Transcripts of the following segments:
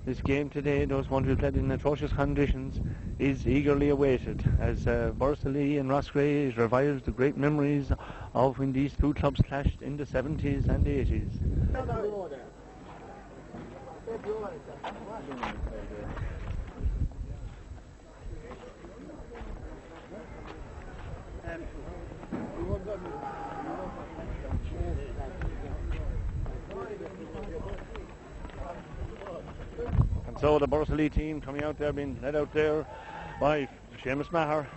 This game today, those one who played in atrocious conditions, is eagerly awaited as Borris-Ileigh and Roscrea revives the great memories of when these two clubs clashed in the 70s and 80s. And so the Borris-Ileigh team coming out there, being led out there by Seamus Maher,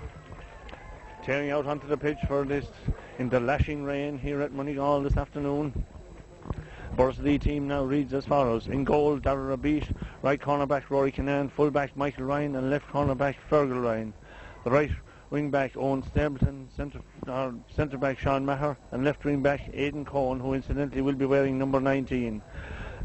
tearing out onto the pitch for this in the lashing rain here at Moneygall this afternoon. Borris-Ileigh team now reads as follows: in goal, Darragh Rabbeat; right corner back Rory Kinane; full back Michael Ryan; and left corner back Fergal Ryan. The right wing back Owen Stapleton, centre back Sean Maher, and left wing back Aidan Cohen, who incidentally will be wearing number 19.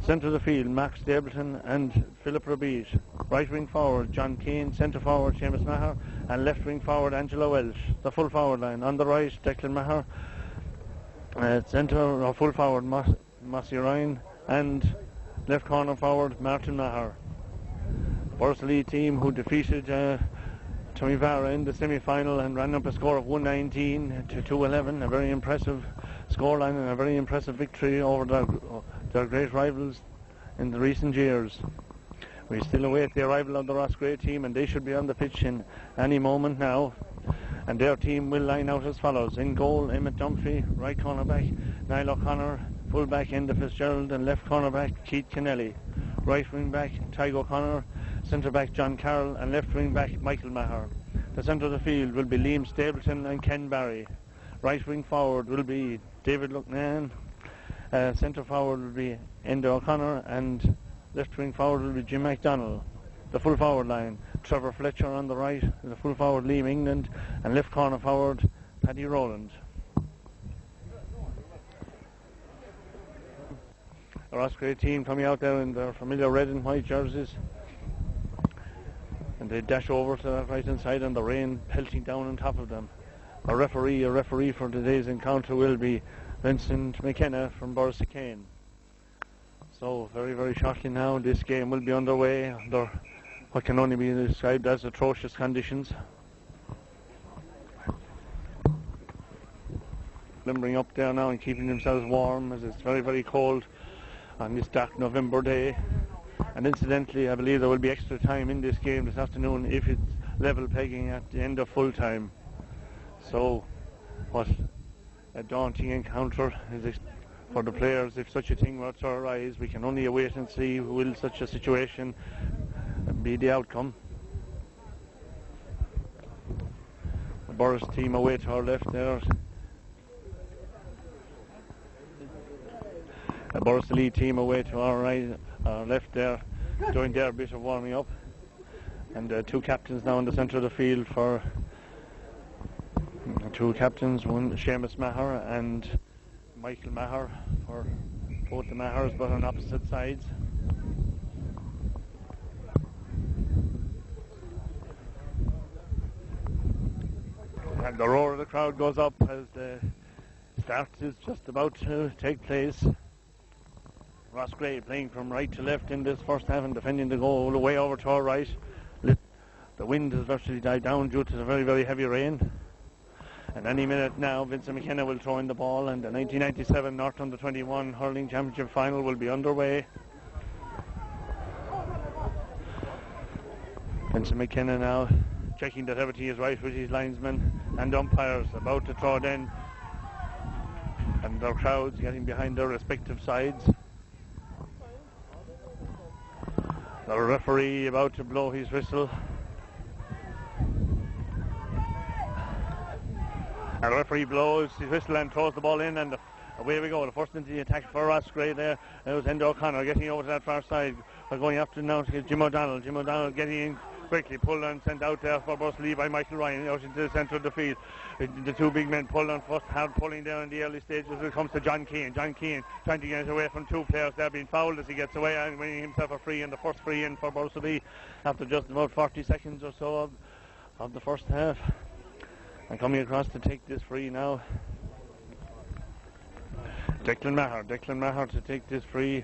Centre of the field, Mark Stapleton and Philip Rabbeat. Right wing forward, John Keane. Centre forward, Seamus Maher. And left wing forward, Angela Welsh. The full forward line. On the right, Declan Maher. Centre or full forward, Mossy Ryan. And left corner forward, Martin Maher. Borris-Ileigh team who defeated Toomevara in the semi-final and ran up a score of 119 to 211. A very impressive scoreline and a very impressive victory over their great rivals in the recent years. We still await the arrival of the Roscrea team, and they should be on the pitch in any moment now. And their team will line out as follows: in goal, Emmett Dunphy; right corner back Niall O'Connor; full back Enda Fitzgerald; and left corner back Keith Kennelly; right wing back Tygo O'Connor; centre back John Carroll; and left wing back Michael Maher. The centre of the field will be Liam Stapleton and Ken Barry. Right wing forward will be David Lucknan. Centre forward will be Enda O'Connor, and left wing forward will be Jim MacDonald. The full forward line, Trevor Fletcher on the right; the full forward Liam England, and left corner forward Paddy Rowland. The Roscrea team coming out there in their familiar red and white jerseys, and they dash over to that right hand side, and the rain pelting down on top of them. A referee for today's encounter will be Vincent McKenna from Borris-Ileigh. So very, very shortly now this game will be underway under what can only be described as atrocious conditions. Limbering up there now and keeping themselves warm as it's very, very cold on this dark November day. And incidentally, I believe there will be extra time in this game this afternoon if it's level pegging at the end of full time. So what a daunting encounter is it for the players if such a thing were to arise. We can only await and see will such a situation be the outcome. The Borris team away to our left there. The Borris-Ileigh team away to our right, left there, doing their bit of warming up. And two captains now in the centre of the field for two captains, one Seamus Maher and Michael Maher, for both the Mahers but on opposite sides. And the roar of the crowd goes up as the start is just about to take place. Roscrea playing from right to left in this first half and defending the goal way over to our right. The wind has virtually died down due to the very, very heavy rain. And any minute now, Vincent McKenna will throw in the ball, and the 1997 North Under 21 Hurling Championship final will be underway. Vincent McKenna now checking that everything is right with his linesmen and umpires, about to throw it in, and their crowds getting behind their respective sides. The referee about to blow his whistle. And the referee blows his whistle and throws the ball in, and away we go. The first into the attack for Roscrea there. It was Enda O'Connor getting over to that far side. We're going after now to Jim O'Donnell. Jim O'Donnell getting in quickly, pulled and sent out there for Borris-Ileigh by Michael Ryan out into the centre of the field. The two big men pulled on first, hard pulling there in the early stages. It comes to John Keane. John Keane trying to get away from two players. They're being fouled as he gets away and winning himself a free, and the first free in for Borris-Ileigh after just about 40 seconds or so of the first half. And coming across to take this free now Declan Maher to take this free,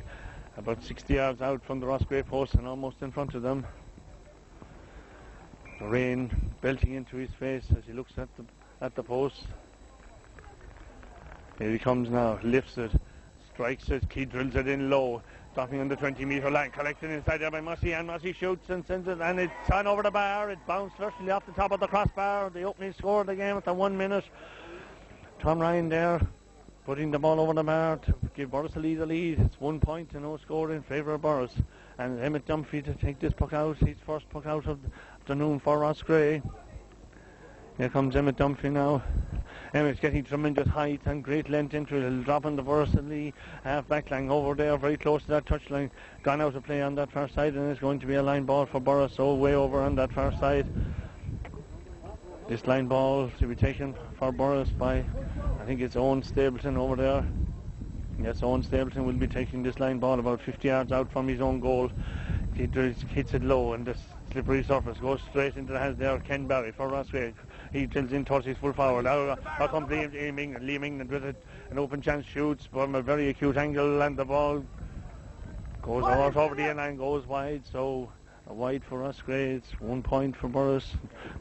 about 60 yards out from the Roscrea post and almost in front of them. The rain belting into his face as he looks at the post. Here he comes now, lifts it, strikes it, he drills it in low, dropping on the 20-metre line, collected inside there by Mossy, and Mossy shoots and sends it, and it's gone over the bar. It bounced virtually off the top of the crossbar. The opening score of the game at the 1 minute. Tom Ryan there, putting the ball over the bar to give Borris-Ileigh the lead. It's 1 point to no score in favour of Borris. And Emmett Dunphy to take this puck out, his first puck out of the afternoon for Roscrea. Here comes Emmett Dunphy now. Emmett's getting tremendous height and great length into it. He'll drop on the Borris-Ileigh half back line over there, very close to that touchline. Gone out of play on that far side, and it's going to be a line ball for Borris, so way over on that far side. This line ball to be taken for Borris by, I think it's Owen Stapleton over there. Yes, Owen Stapleton will be taking this line ball about 50 yards out from his own goal. He hits it low, and this slippery surface goes straight into the hands there of Ken Barry for Roscrea. He drills in towards his full forward. Now comes Liam England with an open chance, shoots from a very acute angle, and the ball goes out over the end line, goes wide. So a wide for Roscrea. It's 1 point for Borris.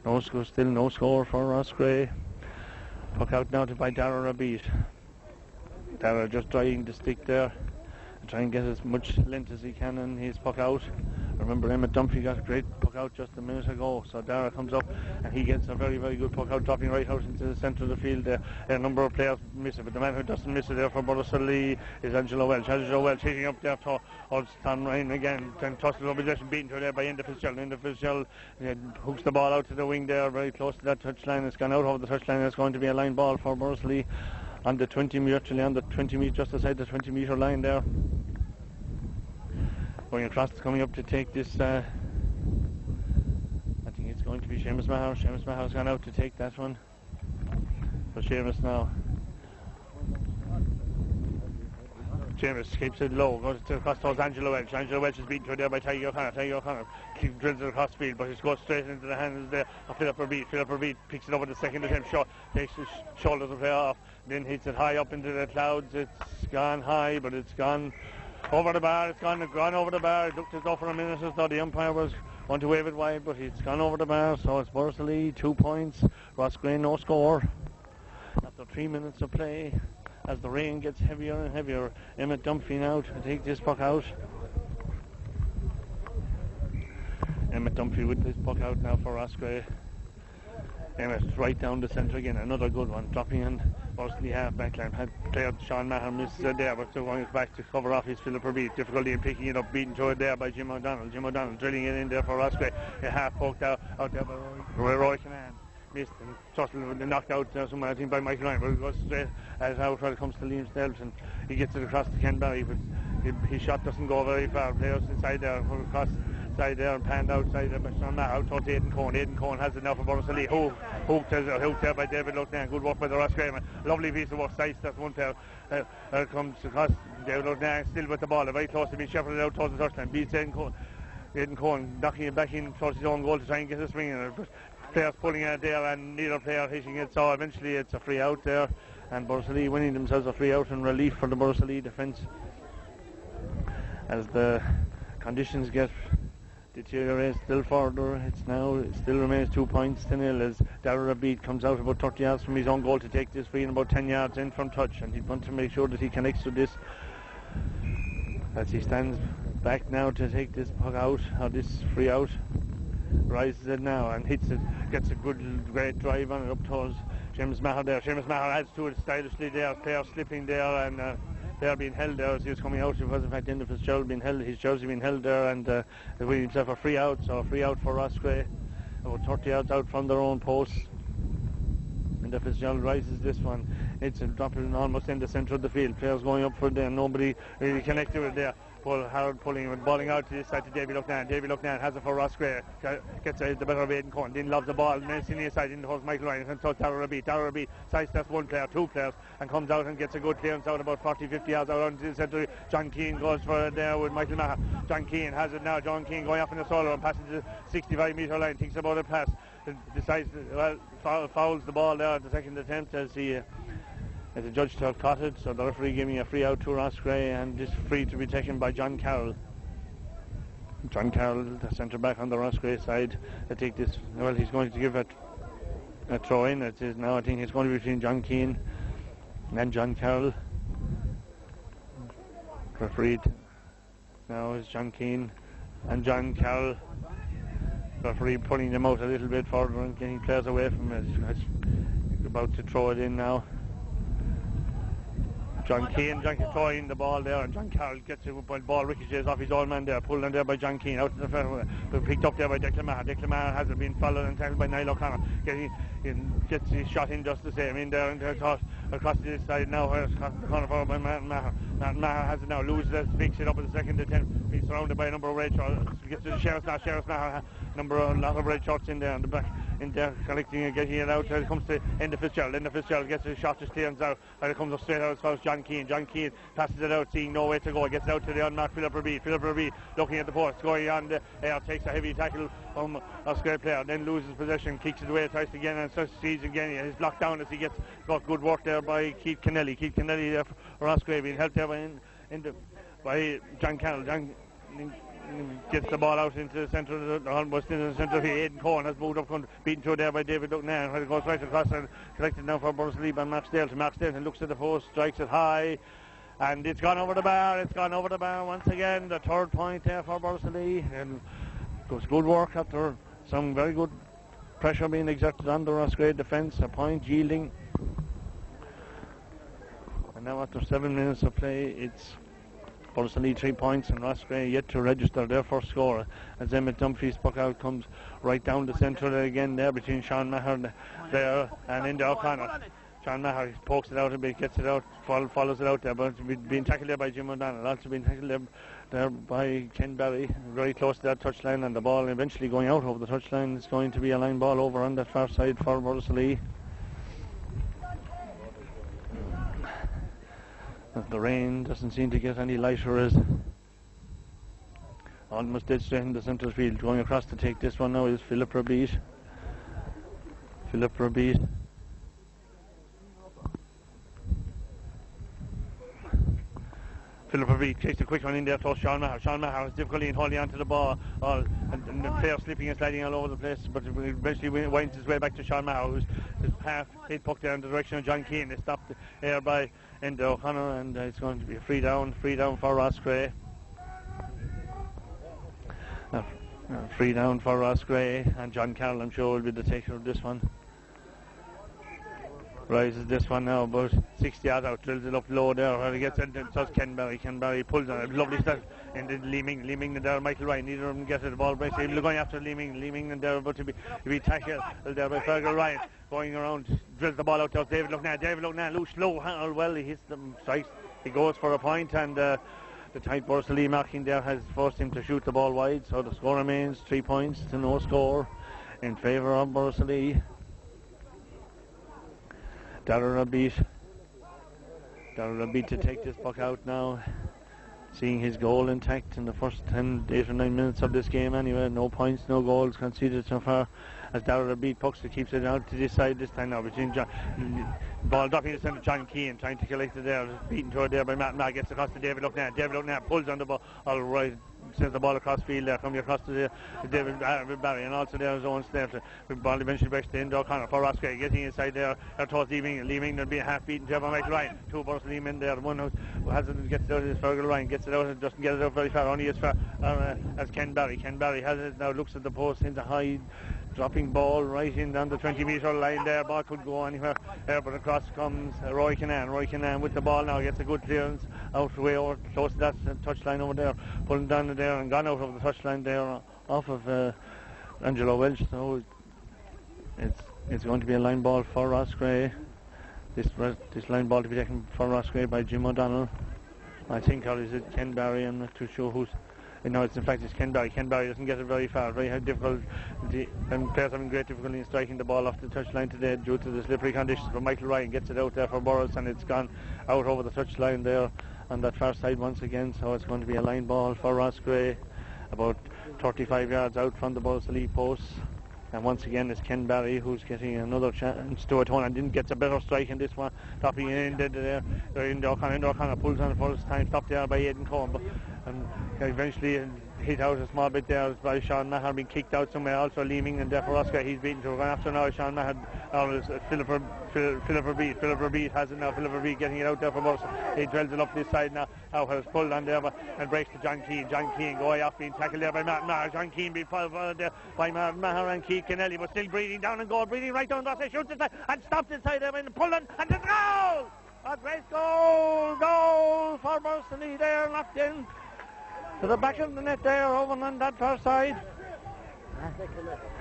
No score, still no score for Roscrea. Puck out now by Dara Rabeat. Dara just drying the stick there, try and get as much length as he can in his puck out. Remember, Emmett Dunphy got a great puck out just a minute ago, so Dara comes up and he gets a very, very good puck out, dropping right out into the centre of the field there. A number of players miss it, but the man who doesn't miss it there for Borris-Ileigh is Angelo Welch. Angelo Welch hitting up there towards Tom Ryan again, and tosses over possession, beaten to there by Enda Fitzgerald. Enda Fitzgerald hooks the ball out to the wing there, very close to that touchline. It's gone out over the touchline. It's going to be a line ball for Borris-Ileigh on the 20 metre, just outside the 20-metre line there. Going across, coming up to take this, I think it's going to be Seamus Maher. Seamus Maher's gone out to take that one for Seamus now. Seamus keeps it low, goes across towards Angelo Welch. Angelo Welch is beaten to it there by Taggy O'Connor. Taggy O'Connor drills it across field, but it goes straight into the hands there of Philip Rabeat. Philip Rabeat picks it over the second attempt, takes his shoulders of play off, then hits it high up into the clouds. It's gone high, but it's gone over the bar. It's gone over the bar. It looked as though for a minute as though the umpire was going to wave it wide, but it's gone over the bar. So it's Borris-Ileigh 2 points, Roscrea no score after 3 minutes of play. As the rain gets heavier and heavier, Emmett Dunphy now to take this puck out. Emmett Dunphy with this puck out now for Roscrea. Emmett right down the centre again, another good one, dropping in Borris-Ileigh half back line. Had player Sean Maher misses it there, but going back to cover off his Philip Rabeat. Difficulty in picking it up, beaten to it there by Jim O'Donnell. Jim O'Donnell drilling it in there for Roscrea. A half poked out there by Roy Canan. Missed and Tuttle knocked out somewhere, I think, by Michael Ryan, but it goes straight out when it comes to Liam Stapleton. He gets it across to Ken Barry, but his shot doesn't go very far. Players inside there, across side there and panned outside there, but out towards Aidan Cohen. Aidan Cohen has it now for Borris-Ileigh. Hooked there by David Lucknan. Good work by the Roscrea. Lovely piece of work. Size, that's one player. Comes across David Lucknan, still with the ball, very close to being shepherded out towards the touchline. Beats Aidan Cohen. Aidan Cohen knocking it back in towards his own goal to try and get a swing in it. But players pulling it there and neither player hitting it, so eventually it's a free out there, and Borris-Ileigh winning themselves a free out and relief for the Borris-Ileigh defence as the conditions get deteriorate still further. It still remains 2 points to nil as Dara Rabeat comes out about 30 yards from his own goal to take this free and about 10 yards in from touch, and he'd want to make sure that he connects to this as he stands back now to take this puck out, or this free out. Rises it now and hits it, gets a great drive on it up towards Seamus Maher there. Seamus Maher adds to it stylishly there, player slipping there and player being held there as he was coming out. It was in fact Enda Fitzgerald being held, his jersey being held there, and winning himself a free out, so a free out for Roscrea, about 30 yards out from their own post. Enda Fitzgerald rises this one, it's dropping almost in the centre of the field, players going up for it there, nobody really connected with it there. Howard pulling and balling out to this side to Davy Lucknan. Davy Lucknan has it for Roscrea. Gets the better of Aidan Cohen. Then loves the ball. And then it's in the side in towards Michael Ryan. And towards Dara Rabeat. Dara Rabeat sidesteps one player, two players, and comes out and gets a good clearance out about 40-50 yards out onto the centre. John Keane goes for it there with Michael Maher. John Keane has it now. John Keane going off in the solo and passes the 65-metre line. Thinks about a pass. Decides, fouls the ball there at the second attempt as he The judge to have caught it, so the referee giving a free out to Roscrea, and this free to be taken by John Carroll. John Carroll, the centre back on the Roscrea side, I think this. Well, he's going to give a throw in. It is now. I think it's going to be between John Keane and John Carroll. Refereed now is John Keane and John Carroll. Referee pulling them out a little bit further and getting players away from it. He's about to throw it in now. John Keane throwing the ball there, and John Carroll gets it, but the ball ricochets off his old man there, pulled in there by John Keane, out to the front, but picked up there by Declan Maher. Declan Maher has been followed and tackled by Niall O'Connor. Gets his shot in just the same, in there and toss across to this side now, where's the corner forward by Martin Maher. Martin Maher has it now, loses it, picks it up at the second attempt, he's surrounded by a number of red shorts, gets to the Sheriff's now, Sheriff's Maher, a lot of red shorts in there, on the back, in there, collecting and getting it out, it comes to Enda Fitzgerald gets his shot, just clearance out, and it comes up straight out as far as John Keane passes it out, seeing no way to go, gets it out to the unmarked Philip Raby, looking at the post, going on the air, takes a heavy tackle from a square player, then loses possession, kicks it away, tries again, and succeeds again. He's blocked down as he got good work there by Keith Kennelly there for Roscrea, being helped there by John Carroll. John gets the ball out into the centre, almost into the centre. Aidan Cohen has moved up, beaten through there by David Lucknan, where it goes right across and collected now for Borris-Ileigh by Mark Stale. Mark Stale looks at the post, strikes it high, and it's gone over the bar. Once again, the third point there for Borris-Ileigh, and it was good work after some very good pressure being exerted on the Roscrea defence. A point yielding, and now after 7 minutes of play, it's Borris-Ileigh 3 points and Roscrea yet to register their first score, as Emmett Dumfries puck out comes right down the centre again there between Sean Maher there and Enda O'Connor. Sean Maher pokes it out a bit, gets it out, follows it out there, but being tackled there by Jim O'Donnell, also being tackled there by Ken Barry, very close to that touchline, and the ball eventually going out over the touchline. It's going to be a line ball over on that far side for Borris-Ileigh. The rain doesn't seem to get any lighter, as almost dead straight in the centre field. Going across to take this one now is Philip Raby. Philip Raby takes a quick one in there to Sean Maher. Sean Maher has difficulty in holding onto the ball, and the player slipping and sliding all over the place, but eventually winds his way back to Sean Maher, who's half hit puck there in the direction of John Keane. They stopped there by Enda O'Connor, and it's going to be a free down for Roscrea. Free down for Roscrea, and John Carroll, I'm sure, will be the taker of this one. Rises this one now, about 60 yards out, drills it up low there, where he gets it, and so Ken Barry pulls on it, lovely stuff, and then Leeming and there, Michael Ryan, neither of them get it, the ball breaks, they're going after Leeming and they're about to be tackled there by Fergal Ryan, going around, drills the ball out to David Lucknan, loose, low, well, he hits them, strikes, he goes for a point, and the tight Borris-Ileigh marking there has forced him to shoot the ball wide, so the score remains 3 points to no score in favour of Borris-Ileigh. Darragh Raby to take this puck out now, seeing his goal intact in the first 8 or 9 minutes of this game anyway. No points, no goals conceded so far, as Darragh Raby pucks it, keeps it out to this side this time now between ball dropping the centre, John Keane trying to collect it there, beaten through it there by Matt Maher, gets across to David Lucknan pulls on the ball, all right, sends the ball across field there, coming across to David Barry, and also there his own step. The ball eventually breaks to Enda O'Connor for Roscrea, getting inside there towards Leeming and being half beaten there by Michael Ryan. 2 Borris-Ileigh men there, the one who has it gets it out is Fergal Ryan, gets it out and doesn't get it out very far, only as far as Ken Barry has it now, looks at the post, into high dropping ball right in down the 20-metre line there. Ball could go anywhere there, but across comes Roy Kinnan with the ball now, gets a good clearance out way over close to that touchline over there, pulling down there and gone out of the touchline there off of Angelo Welch. So it's going to be a line ball for Roscrea. This line ball to be taken for Roscrea by Jim O'Donnell, I think, or is it Ken Barry? I'm not too sure who's. No, in fact it's Ken Barry. Ken Barry doesn't get it very far. Very difficult, and players having great difficulty in striking the ball off the touchline today due to the slippery conditions. But Michael Ryan gets it out there for Borris, and it's gone out over the touchline there on that far side once again. So it's going to be a line ball for Roscrea, about 35 yards out from the Borris-Ileigh posts. And once again it's Ken Barry who's getting another chance to atone, and then gets a better strike in this one. Dropping in there. O'Connor pulls on the first time, stopped there by Aidan Cohen, but eventually hit out a small bit there by Sean Maher, being kicked out somewhere. Also leaving, and therefore Roscrea he's beaten. So we're going after now Sean Maher. Philip Verbeet has it now. Philip Verbeet getting it out there for Borris. He drills it up this side now. Has pulled on there and breaks to John Keane. John Keane going off, being tackled there by Martin Maher. John Keane being followed there by Martin Maher and Keith Kennelly, but still breathing down and goal, breathing right down. Roscrea shoots inside and stops inside there and pulled on, and the goal! A great goal for Borris-Ileigh there, knocked in to the back of the net there, over on that far side.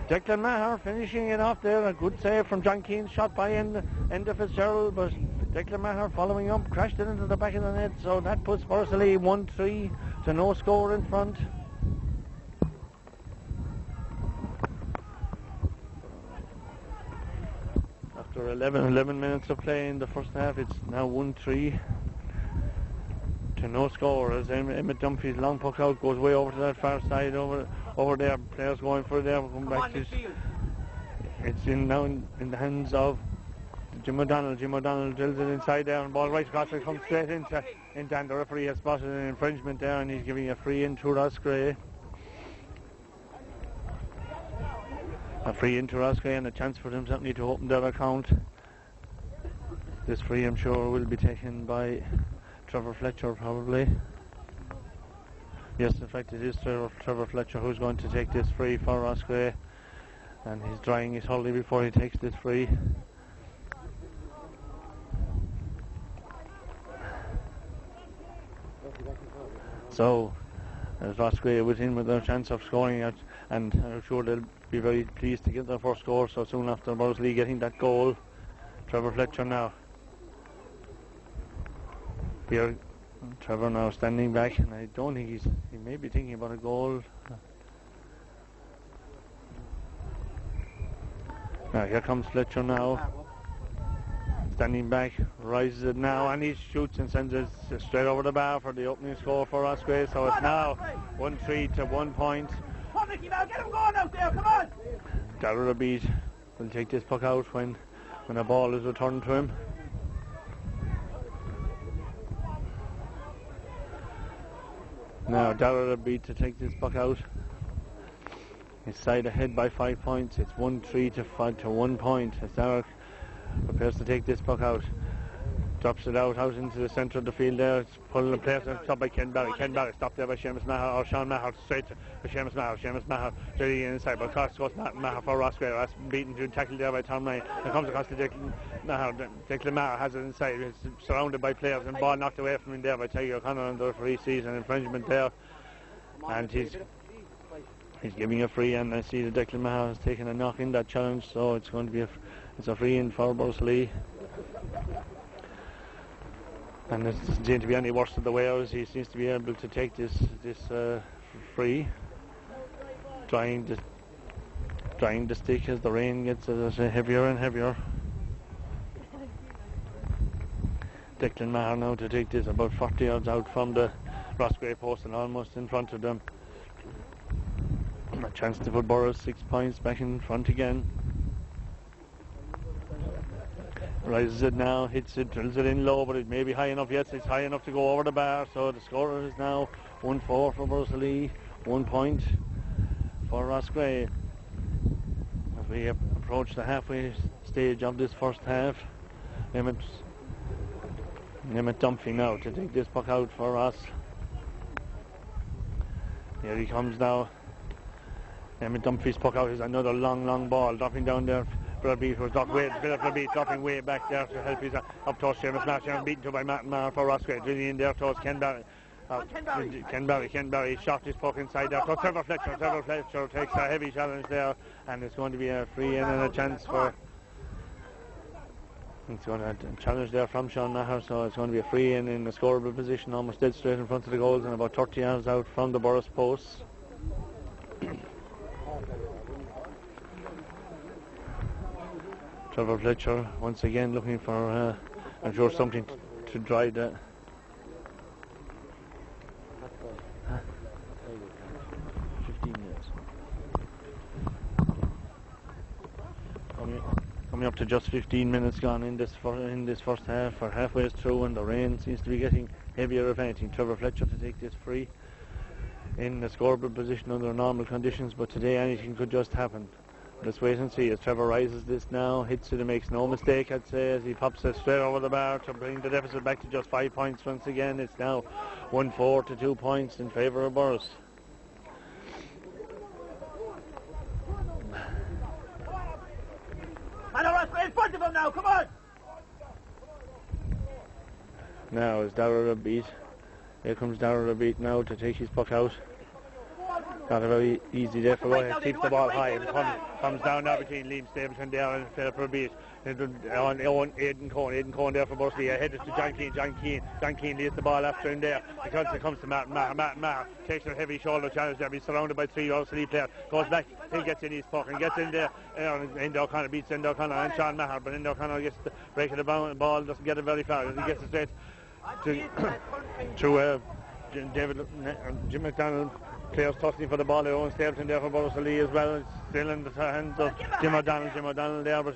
Declan Maher finishing it off there. A good save from John Keane, shot by Enda Fitzgerald, but Declan Maher following up, crashed it into the back of the net, so that puts Borris-Ileigh 1-3 to no score in front. After 11 minutes of play in the first half, it's now 1-3 to no score, as Emmett Dunphy's long puck out goes way over to that far side, over there. Players going for it there. We'll come back to it's now in the hands of Jim O'Donnell. Jim O'Donnell drills it inside there, and ball right across it comes straight into, and the referee has spotted an infringement there, and he's giving a free in to Roscrea. A free into Roscrea, and a chance for them certainly to open their account. This free, I'm sure, will be taken by Trevor Fletcher probably. Yes, in fact it is Trevor Fletcher who's going to take this free for Roscrea, and he's drying his hurley before he takes this free. So as Roscrea was in with their chance of scoring out, and I'm sure they'll be very pleased to get their first score so soon after Borris-Ileigh getting that goal. Trevor Fletcher now. Here, Trevor now standing back, and I don't think he may be thinking about a goal. Now here comes Fletcher now, standing back, rises it now, and he shoots and sends it straight over the bar for the opening score for Roscrea. So it's now 1-3 to 1 point. Get him going out there, come on! Darragh Beat will take this puck out when a ball is returned to him. Now Darragh Beat to take this puck out. His side ahead by 5 points. It's 1-3 to 1 point as Darragh prepares to take this puck out. Drops it out into the centre of the field there. It's pulling the place and stopped by Ken Barry. Ken Barry stopped there by Seamus Maher, or Sean Maher, straight to Seamus Maher. Seamus Maher drilling inside, but across goes Maher for Roscrea. That's beaten to tackle there by Tom Ryan. It comes across to Declan Maher. Declan Maher has it inside. It's surrounded by players, and ball knocked away from him there by Tiger O'Connor, and the referee sees an infringement there. And he's giving a free, and I see that Declan Maher has taken a knock in that challenge, so it's going to be a free in for Borris-Ileigh. And it doesn't seem to be any worse than the Wales. He seems to be able to take this free, drying the stick as the rain gets heavier and heavier. Declan Maher now to take this about 40 yards out from the Roscrea post and almost in front of them. A chance to put Borris 6 points back in front again. Rises it now, hits it, drills it in low, but it may be high enough. Yes, it's high enough to go over the bar, so the score is now 1-4 for Borris-Ileigh, 1 point for Roscrea. As we approach the halfway stage of this first half, Emmett Dunphy now to take this puck out for us. Here he comes now. Emmett Dunphy's puck out is another long ball, dropping down there. Philip Verbeet dropping way back there to help his up towards Seamus Maher, beaten to by Martin Maher for Roscrea, drilling in there towards Ken Barry. Ken Barry shot his puck inside there. So Trevor Fletcher takes a heavy challenge there, and it's going to be a free in and a chance for. It's going to challenge there from Sean Maher, so it's going to be a free in the scoreable position, almost dead straight in front of the goals and about 30 yards out from the Borris posts. Trevor Fletcher once again looking for, I'm sure, something to dry the. 15 minutes. to just 15 minutes gone in this first half. We're halfway through, and the rain seems to be getting heavier if anything. Trevor Fletcher to take this free in the scoreboard position under normal conditions, but today anything could just happen. Let's wait and see as Trevor rises this now, hits it and makes no mistake, I'd say, as he pops it straight over the bar to bring the deficit back to just 5 points once again. It's now 1-4 to 2 points in favour of Borris. Roscrea in front of him now, come on! Now is Darragh beat. Here comes Darragh beat now to take his puck out. Not a very easy there for Roy. Keeps the ball high. It comes down now between Liam Stapleton there and Philip beat. On Aidan Cohen. Aidan Cohen there for Borris-Ileigh. Headed to John Keane. John Keane leads the ball after him there. Because it comes to Matt. Takes a heavy shoulder challenge there. He's surrounded by 3 Borris-Ileigh players. Goes back. He gets in his puck and gets in there. Enda O'Connor beats Enda O'Connor and Sean Maher. But Enda O'Connor gets the break of the ball. Doesn't get it very far. He gets it straight to Jim McDonald. Players tussling for the ball. Owen Stapleton there for Borris-Ileigh as well. It's still in the hands of Jim O'Donnell there, but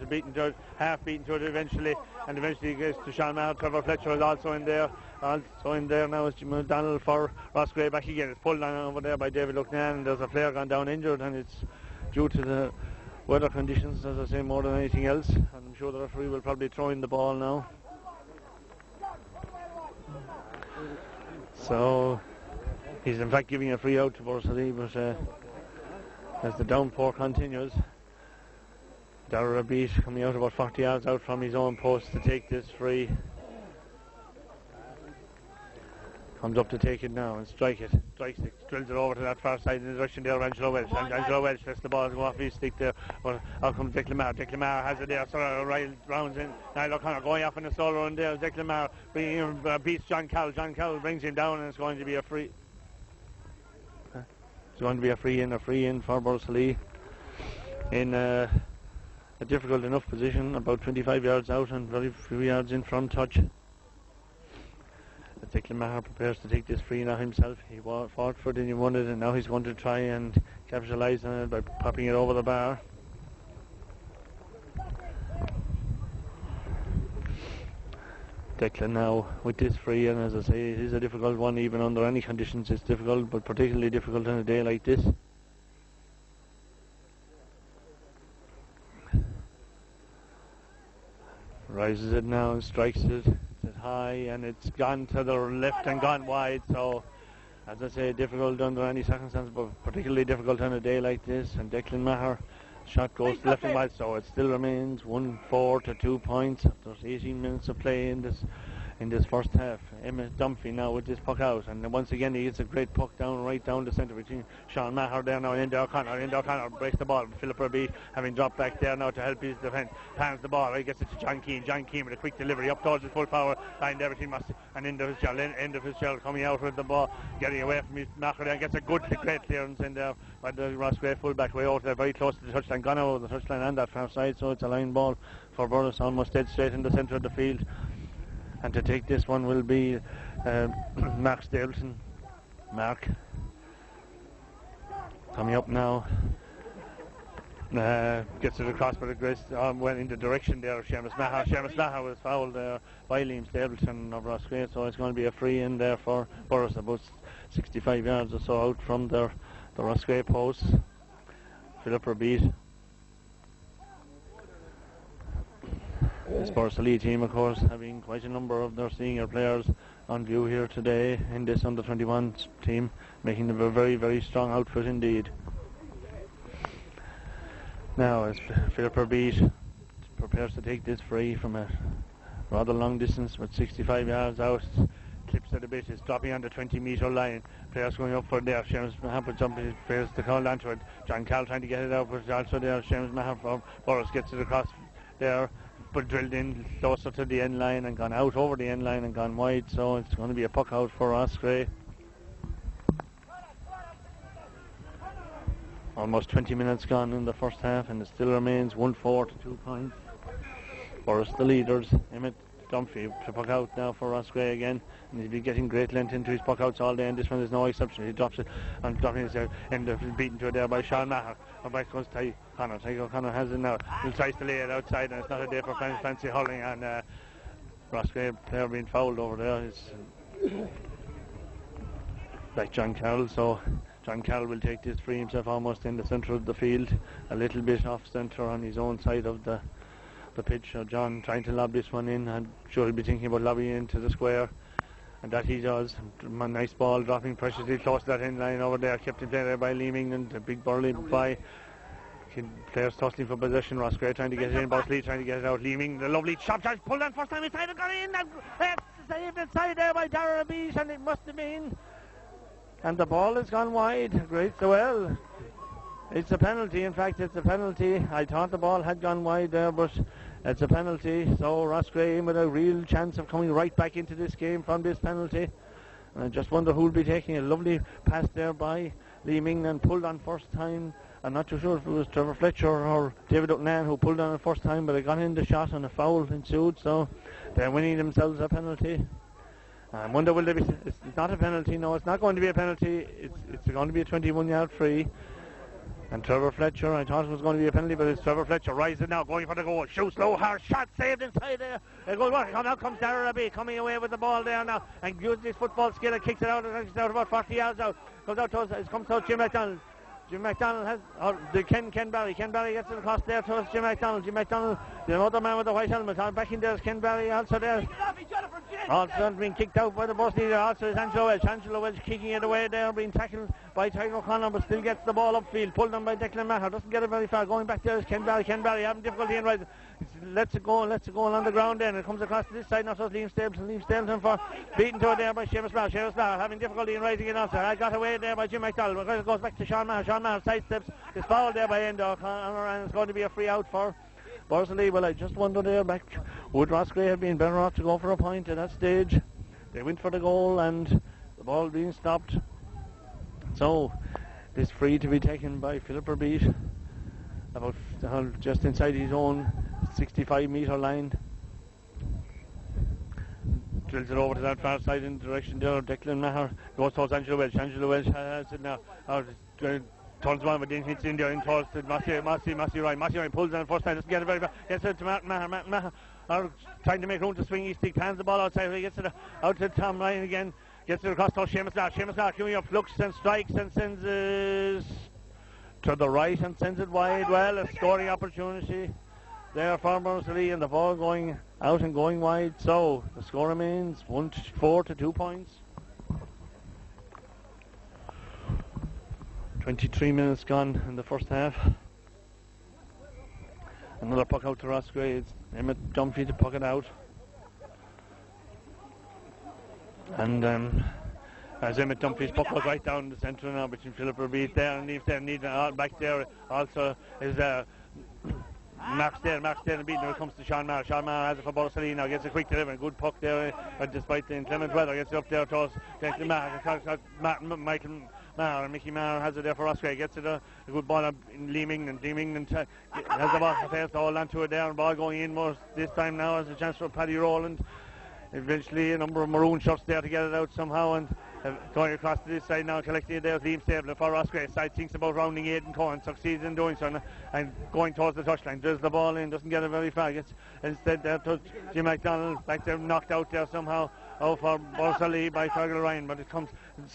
half beaten to it eventually, and eventually gets to Sean Maher. Trevor Fletcher is also in there. Also in there now is Jim O'Donnell for Roscrea back again. It's pulled on over there by David Lucknan, and there's a player gone down injured, and it's due to the weather conditions, as I say, more than anything else. And I'm sure the referee will probably throw in the ball now. So he's in fact giving a free out to Borris-Ileigh, but as the downpour continues, Darragh beat coming out about 40 yards out from his own post to take this free. Comes up to take it now and strikes it, drills it over to that far side in the direction there of Angelo Welsh. And Angelo Welsh lets the ball go off his stick there, but out comes Declan Maher. Declan Maher has it there, sort of rounds in. Niall O'Connor going off in the solo run there. Declan Maher beats John Cowell. John Cowell brings him down, and it's going to be a free. It's going to be a free in for Borris-Ileigh in a difficult enough position, about 25 yards out and very few yards in from touch. Declan Maher prepares to take this free now himself. He fought for it and he won it, and now he's going to try and capitalise on it by popping it over the bar. Declan now with this free, and as I say, it is a difficult one. Even under any conditions it's difficult, but particularly difficult on a day like this. Rises it now and strikes it. It's high, and it's gone to the left and gone wide. So as I say, difficult under any circumstances, but particularly difficult on a day like this. And Declan Maher shot goes to left and wide, so it still remains 1-4 to 2 points after 18 minutes of play in this first half. Emmett Dunphy now with this puck out, and once again he gets a great puck right down the centre between Sean Maher there now and Enda O'Connor. Enda O'Connor breaks the ball. Philip Irby, having dropped back there now to help his defence, pans the ball. He gets it to John Keane. John Keane with a quick delivery up towards his full power line. Everything must, and end of his shell coming out with the ball, getting away from his Maher there, and gets a great clearance in there by the Roscrea fullback way out there, very close to the touchline, gone over the touchline and that far side. So it's a line ball for Borris, almost dead straight in the centre of the field. And to take this one will be Mark Stapleton. Mark coming up now. Gets it across, but it went in the direction there of Seamus Maher. Seamus Maher was fouled there by Liam Stapleton of Roscrea, so it's going to be a free in there for Borris, about 65 yards or so out from the Roscrea post. Philip Rebeat. This Borris-Ileigh team, of course, having quite a number of their senior players on view here today in this under-21 team, making them a very, very strong outfit indeed. Now, as Philip Rebeat prepares to take this free from a rather long distance, but 65 yards out, clips it a bit, is dropping on the 20-metre line. Players going up for there. Seamus Maher puts up his players to call onto it. John Cal trying to get it out, but also there. Seamus Maher from Borris gets it across there, but drilled in closer to the end line and gone out over the end line and gone wide, so it's going to be a puck out for Roscrea. Almost 20 minutes gone in the first half, and it still remains 1-4 to 2 points. Borris the leaders. Emmett Dunphy to puck out now for Roscrea again, and he's been getting great length into his puck outs all day, and this one is no exception. He drops it, and Dunphy is end up beaten to it there by Sean Maher. And back comes Ty Connor. Ty Connor has it now. He tries to lay it outside, and it's not a day for fancy hurling, and Roscrea player being fouled over there is like John Carroll, so John Carroll will take this free himself almost in the centre of the field, a little bit off centre on his own side of the pitch. So John trying to lob this one in, and sure he'll be thinking about lobbing into the square, and that he does. Nice ball dropping preciously close to that end line over there, kept in play there by Leeming, and a big burly by players tussling for possession. Roscrea trying to get it in, Borris-Ileigh trying to get it out. Leeming, the lovely chop shot, pulled on first time inside, it got in, and saved inside there by Dara Beach, and it must have been, and the ball has gone wide. Great, so well, it's a penalty. In fact, it's a penalty. I thought the ball had gone wide there, but it's a penalty. So Roscrea in with a real chance of coming right back into this game from this penalty. And I just wonder who'll be taking a lovely pass there by Leeming, and pulled on first time. I'm not too sure if it was Trevor Fletcher or David O'Nan who pulled on it first time, but it got in the shot and a foul ensued, so they're winning themselves a penalty. I wonder will they be, it's not a penalty, no, it's not going to be a penalty, it's going to be a 21-yard free. And Trevor Fletcher, I thought it was going to be a penalty, but it's Trevor Fletcher rising now, going for the goal, shoots low, hard shot, saved inside there. Now comes Dara Rabi coming away with the ball there now, and uses his football skill and kicks it out about 40 yards out. Comes out to Jim McDonald. Jim McDonald has, the Ken Barry. Ken Barry gets it across there towards Jim McDonald. Jim McDonald, the other man with the white helmet, back in there is Ken Barry also there. Also being kicked out by the Borris-Ileigh. Also is Angelo Welch. Angelo Welch kicking it away there, being tackled by Ty O'Connor, but still gets the ball upfield. Pulled on by Declan Maher. Doesn't get it very far. Going back there is Ken Barry. Ken Barry having difficulty in rising. Lets it go on the ground then. It comes across to this side now, so it's Liam Stapleton for beaten to it there by Seamus Barr. Seamus Barr having difficulty in rising it also. I got away there by Jim McDonald. It goes back to Sean Maher. Sean Maher sidesteps. It's fouled there by Enda O'Connor, and it's going to be a free out for Borris-Ileigh. Well, I just wonder there back, would Roscrea have been better off to go for a point at that stage? They went for the goal and the ball being stopped. So this free to be taken by Philip Verbeet, about just inside his own 65-metre line. Drills it over to that far side in the direction there of Declan Maher. Goes towards Angelo Welch. Angelo Welch has it now. Turns around, but then hits in there and towards to Massey Ryan. Massey Ryan pulls on the first time, doesn't get it very far. Gets it to Maher. Trying to make room to swing his stick, hands the ball outside. He gets it out to Tom Ryan again. Gets it across to Seamus Lark. Seamus Lark coming up, looks and strikes and sends it to the right and sends it wide. Well, a scoring opportunity there for Borris-Ileigh, and the ball going out and going wide. So the score remains 4 to 2 points. 23 minutes gone in the first half. Another puck out to Roscrea. It's Emmett Dunphy to puck it out. And as Emmett Dunphy's puck was right down the centre now between Philip Verbeet there and leaves there, back there also is Mark Stale and beaten. Now it comes to Sean Maher. Sean Maher has it for Borris-Ileigh now, gets a quick delivery, good puck there, despite the inclement weather, gets it up there towards Michael Maher, and Mickey Maher has it there for Roscrea, gets it a good ball up in Leeming and has the ball to hold on to it there, and ball going in more this time now as a chance for Paddy Rowland. Eventually a number of maroon shots there to get it out somehow, and going across to this side now, collecting it there with Liam Stapleton for Roscrea. Side thinks about rounding Aidan Cohen, succeeds in doing so, and going towards the touchline, drills the ball in, doesn't get it very far, gets instead there to Jim McDonald, back there knocked out there somehow out for Borris-Ileigh by Fergal Ryan, but it comes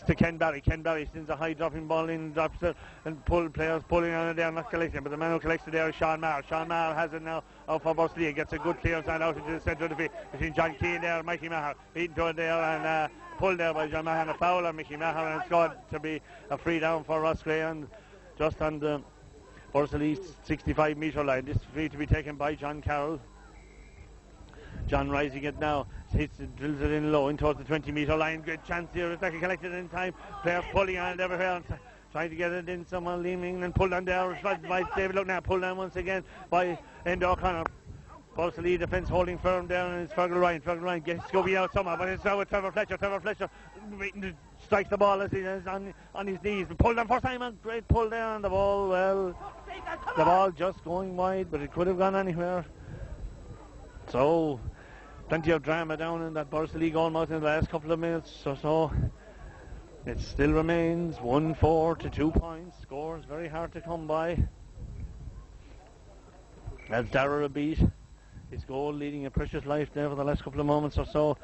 to Ken Barry. Ken Barry sends a high dropping ball in, drops it, and players pulling on it there, not collecting, but the man who collects it there is Sean Maher. Sean Maher has it now out for Borris-Ileigh, gets a good clearance and out into the centre of the field between John Keane there and Mikey Maher, beaten to it there and pulled there by John Maher, and a foul on Mickey Maher, and it's going to be a free down for Roscrea, and just on the Borris-Ileigh 65-metre line. This free to be taken by John Carroll. John rising it now, hits it, drills it in low in towards the 20-metre line. Good chance here, it's like collected in time. Players pulling on it everywhere, trying to get it in. Someone leaning and pulled on there by David Look now, pulled on once again by Enda O'Connor. Borris-Ileigh defence holding firm down, and it's Fergal Ryan. Fergal Ryan gets Scobie out somehow, but it's now with Trevor Fletcher. Trevor Fletcher strikes the ball as he's on his knees. Pulled on first time, and great pull there on the ball. Well, the ball just going wide, but it could have gone anywhere. So plenty of drama down in that Borris-Ileigh goal mouth in the last couple of minutes or so. It still remains 1-4 to 2 points. Scores very hard to come by. As Darragh beat his goal, leading a precious life there for the last couple of moments or so.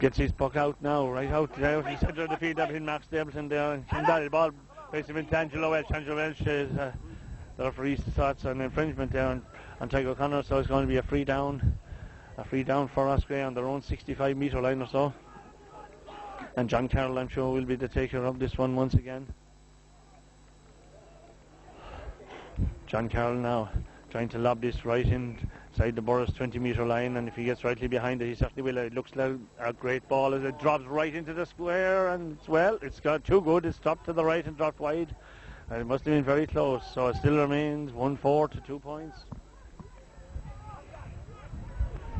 Gets his puck out now, right out there. He centre of the field up in Mark Stapleton there. And the ball basically in Angelo Welch. Angelo Welch is the referee thoughts an infringement there on Tiger O'Connor, so it's going to be a free down for Roscrea on their own 65-metre line or so. And John Carroll, I'm sure, will be the taker of this one once again. John Carroll now trying to lob this right inside the Borris 20-metre line, and if he gets rightly behind it, he certainly will. It looks like a great ball as it drops right into the square, and it's got too good. It's dropped to the right and dropped wide. And it must have been very close, so it still remains 1-4 to 2 points.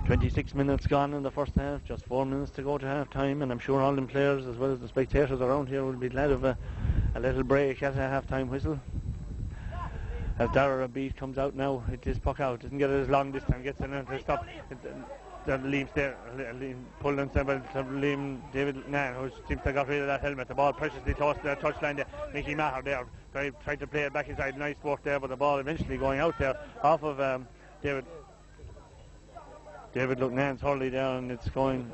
26 minutes gone in the first half, just 4 minutes to go to half time, and I'm sure all the players as well as the spectators around here will be glad of a little break at a half time whistle. As Darragh beat comes out now, it is puck out, doesn't get it as long this time, gets in and to stop. Leaves there, pulled and sent by Liam David Nan, who seems to have got rid of that helmet. The ball preciously tossed to the touchline there. Mickey Maher there, tried to play it back inside, nice work there, but the ball eventually going out there off of David Lucknan's hurley there, and it's going.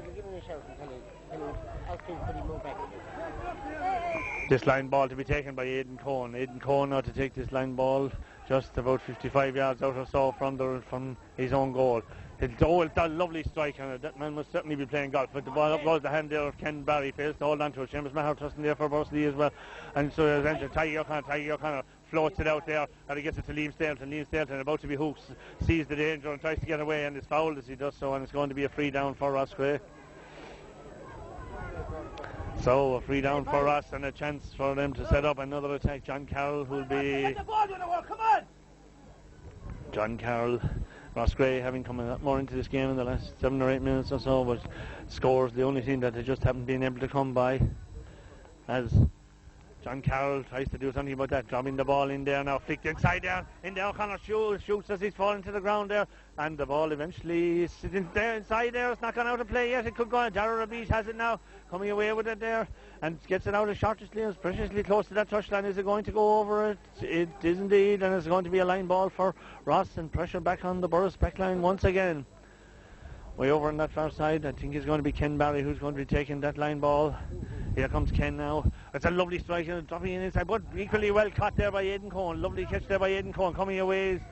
This line ball to be taken by Aidan Cohn. Aidan Cohn now to take this line ball just about 55 yards out or so from his own goal. It's a lovely strike, and that man must certainly be playing golf. But the ball up goes the hand there of Ken Barry, fails to hold on to it. Seamus Maher trusting there for Borris-Ileigh as well. And so there's enter Tiger O'Connor floats it out there, and he gets it to Liam Stapleton. Liam Stapleton, about to be hooked, sees the danger and tries to get away, and is fouled as he does so, and it's going to be a free down for Roscrea. So a free down for Ross, and a chance for them to set up another attack. John Carroll will be... John Carroll, Roscrea having come a lot more into this game in the last 7 or 8 minutes or so, but scores the only thing that they just haven't been able to come by. As John Carroll tries to do something about that, dropping the ball in there now, flicked inside there, in there O'Connor shoots as he's falling to the ground there, and the ball eventually is sitting there inside there. It's not gone out of play yet, it could go on. Darragh Beat has it now, coming away with it there, and gets it out as shortly as preciously close to that touchline. Is it going to go over it? It is indeed, and it's going to be a line ball for Ross, and pressure back on the Borris backline once again. Way over on that far side, I think it's going to be Ken Barry who's going to be taking that line ball. Here comes Ken now. It's a lovely strike, and dropping in inside, but equally well caught there by Aidan Cohn. Lovely catch there by Aidan Cohn, coming away,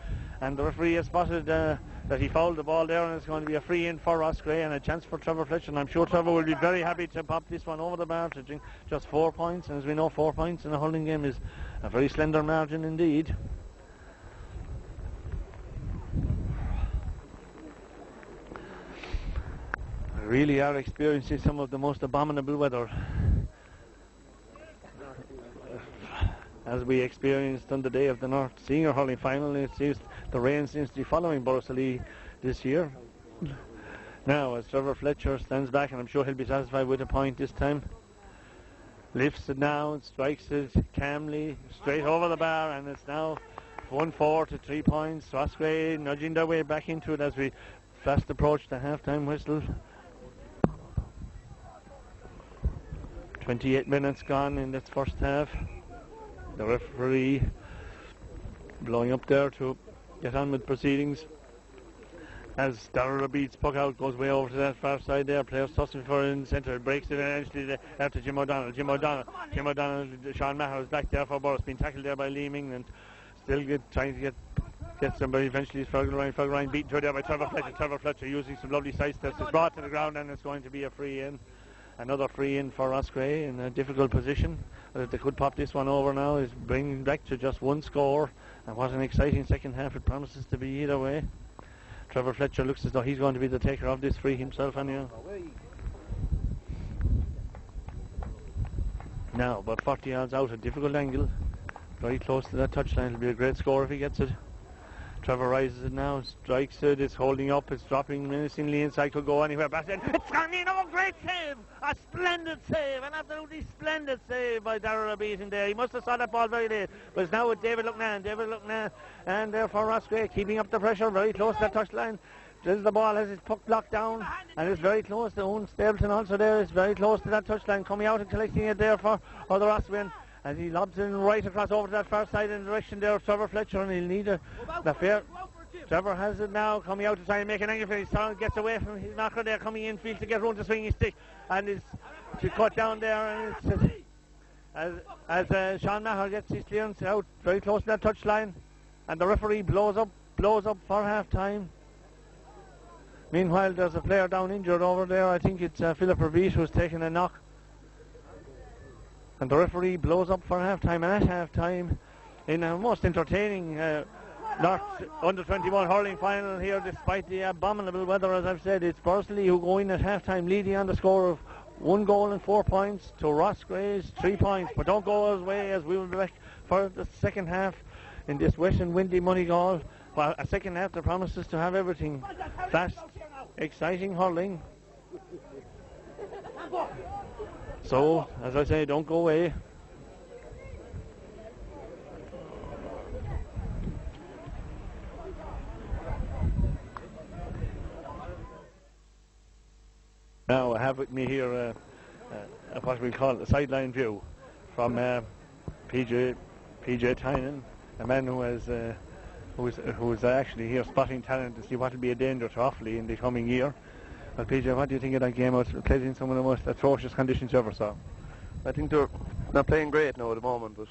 and the referee has spotted that he fouled the ball there, and it's going to be a free in for Roscrea and a chance for Trevor Fletcher. And I'm sure Trevor will be very happy to pop this one over the bar to drink just 4 points. And as we know, 4 points in a hurling game is a very slender margin indeed. Really are experiencing some of the most abominable weather, as we experienced on the day of the North Senior Hurling Final. It seems the rain seems to be following Borris-Ileigh this year. Now, as Trevor Fletcher stands back, and I'm sure he'll be satisfied with a point this time, lifts it now and strikes it calmly straight over the bar, and it's now 1-4 to 3 points. Roscrea nudging their way back into it as we fast approach the half-time whistle. 28 minutes gone in this first half. The referee blowing up there to get on with proceedings. As Darragh Beat's puck out, goes way over to that far side there. Players tossing for it in the centre. Breaks it eventually out to Jim O'Donnell. Sean Maher is back there for Borris, being tackled there by Leeming, and still trying to get somebody. Eventually Fergal Ryan beaten to there by Trevor Fletcher. Trevor Fletcher using some lovely side steps. It's brought to the ground, and it's going to be a free in. Another free in for Roscrea in a difficult position. They could pop this one over now. Is bringing back to just 1 score, and what an exciting second half it promises to be either way. Trevor Fletcher looks as though he's going to be the taker of this free himself anyhow. Now, about 40 yards out, a difficult angle, very close to that touchline. It'll be a great score if he gets it. Trevor rises it now, strikes it, it's holding up, it's dropping menacingly inside, could go anywhere, but it's gone in. Oh, great save! A splendid save, an absolutely splendid save by Darragh Beat in there. He must have saw that ball very late, but it's now with David Lucknan, and therefore Roscrea keeping up the pressure, very close to that touchline. the ball has his puck blocked down, and it's very close to Owen Stapleton also there. It's very close to that touchline, coming out and collecting it there for the Roscrea, and he lobs it right across over to that far side in the direction there of Trevor Fletcher, and he'll need the fair. Trevor has it now, coming out to try and make an angle for his son, gets away from his marker there, coming in field to get round to swing his stick, and is cut down there, and as Sean Maher gets his clearance out very close to that touchline, and the referee blows up for half time. Meanwhile, there's a player down injured over there. I think it's Philip Revis who's taking a knock, and the referee blows up for half time. And at half time, in a most entertaining North under-21 hurling final here, despite the abominable weather, as I've said, it's Borris-Ileigh who go in at half-time leading on the score of 1 goal and 4 points to Roscrea's 3 points. But don't go away, as we will be back for the second half in this wet and windy Moneygall. Well, a second half that promises to have everything. Fast, exciting hurling. So, as I say, don't go away. Now I have with me here what we call a sideline view from PJ Tynan, a man who is actually here spotting talent to see what will be a danger to Offaly in the coming year. Well, PJ, what do you think of that game? It played in some of the most atrocious conditions you ever saw. I think they're not playing great now at the moment, but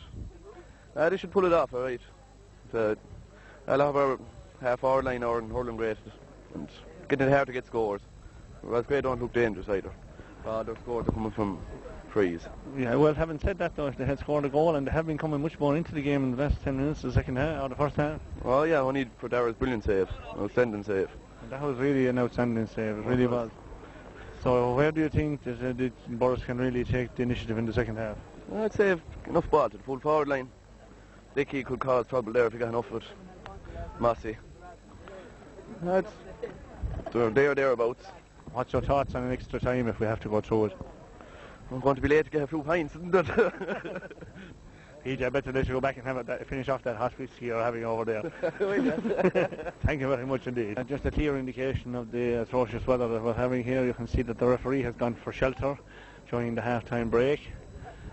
they should pull it off, all right. I'll have our half-hour line hour in hurling great, and getting it hard to get scores. Roscrea don't look dangerous either. Their scores are coming from frees. Yeah, well, having said that though, they had scored a goal and they have been coming much more into the game in the last 10 minutes, the second half, or the first half. Well, yeah, only for Darrag's brilliant save, outstanding save. And that was really an outstanding save, it really was. So where do you think that Borris can really take the initiative in the second half? Well, I'd say enough ball to the full forward line. Dickey could cause trouble there if he got enough of it. Massey. They're thereabouts. What's your thoughts on an extra time if we have to go through it? I'm going to be late to get a few pints, isn't it? PJ, I bet you let you go back and have finish off that hot whiskey you're having over there. Thank you very much indeed. Just a clear indication of the atrocious weather that we're having here. You can see that the referee has gone for shelter during the half-time break,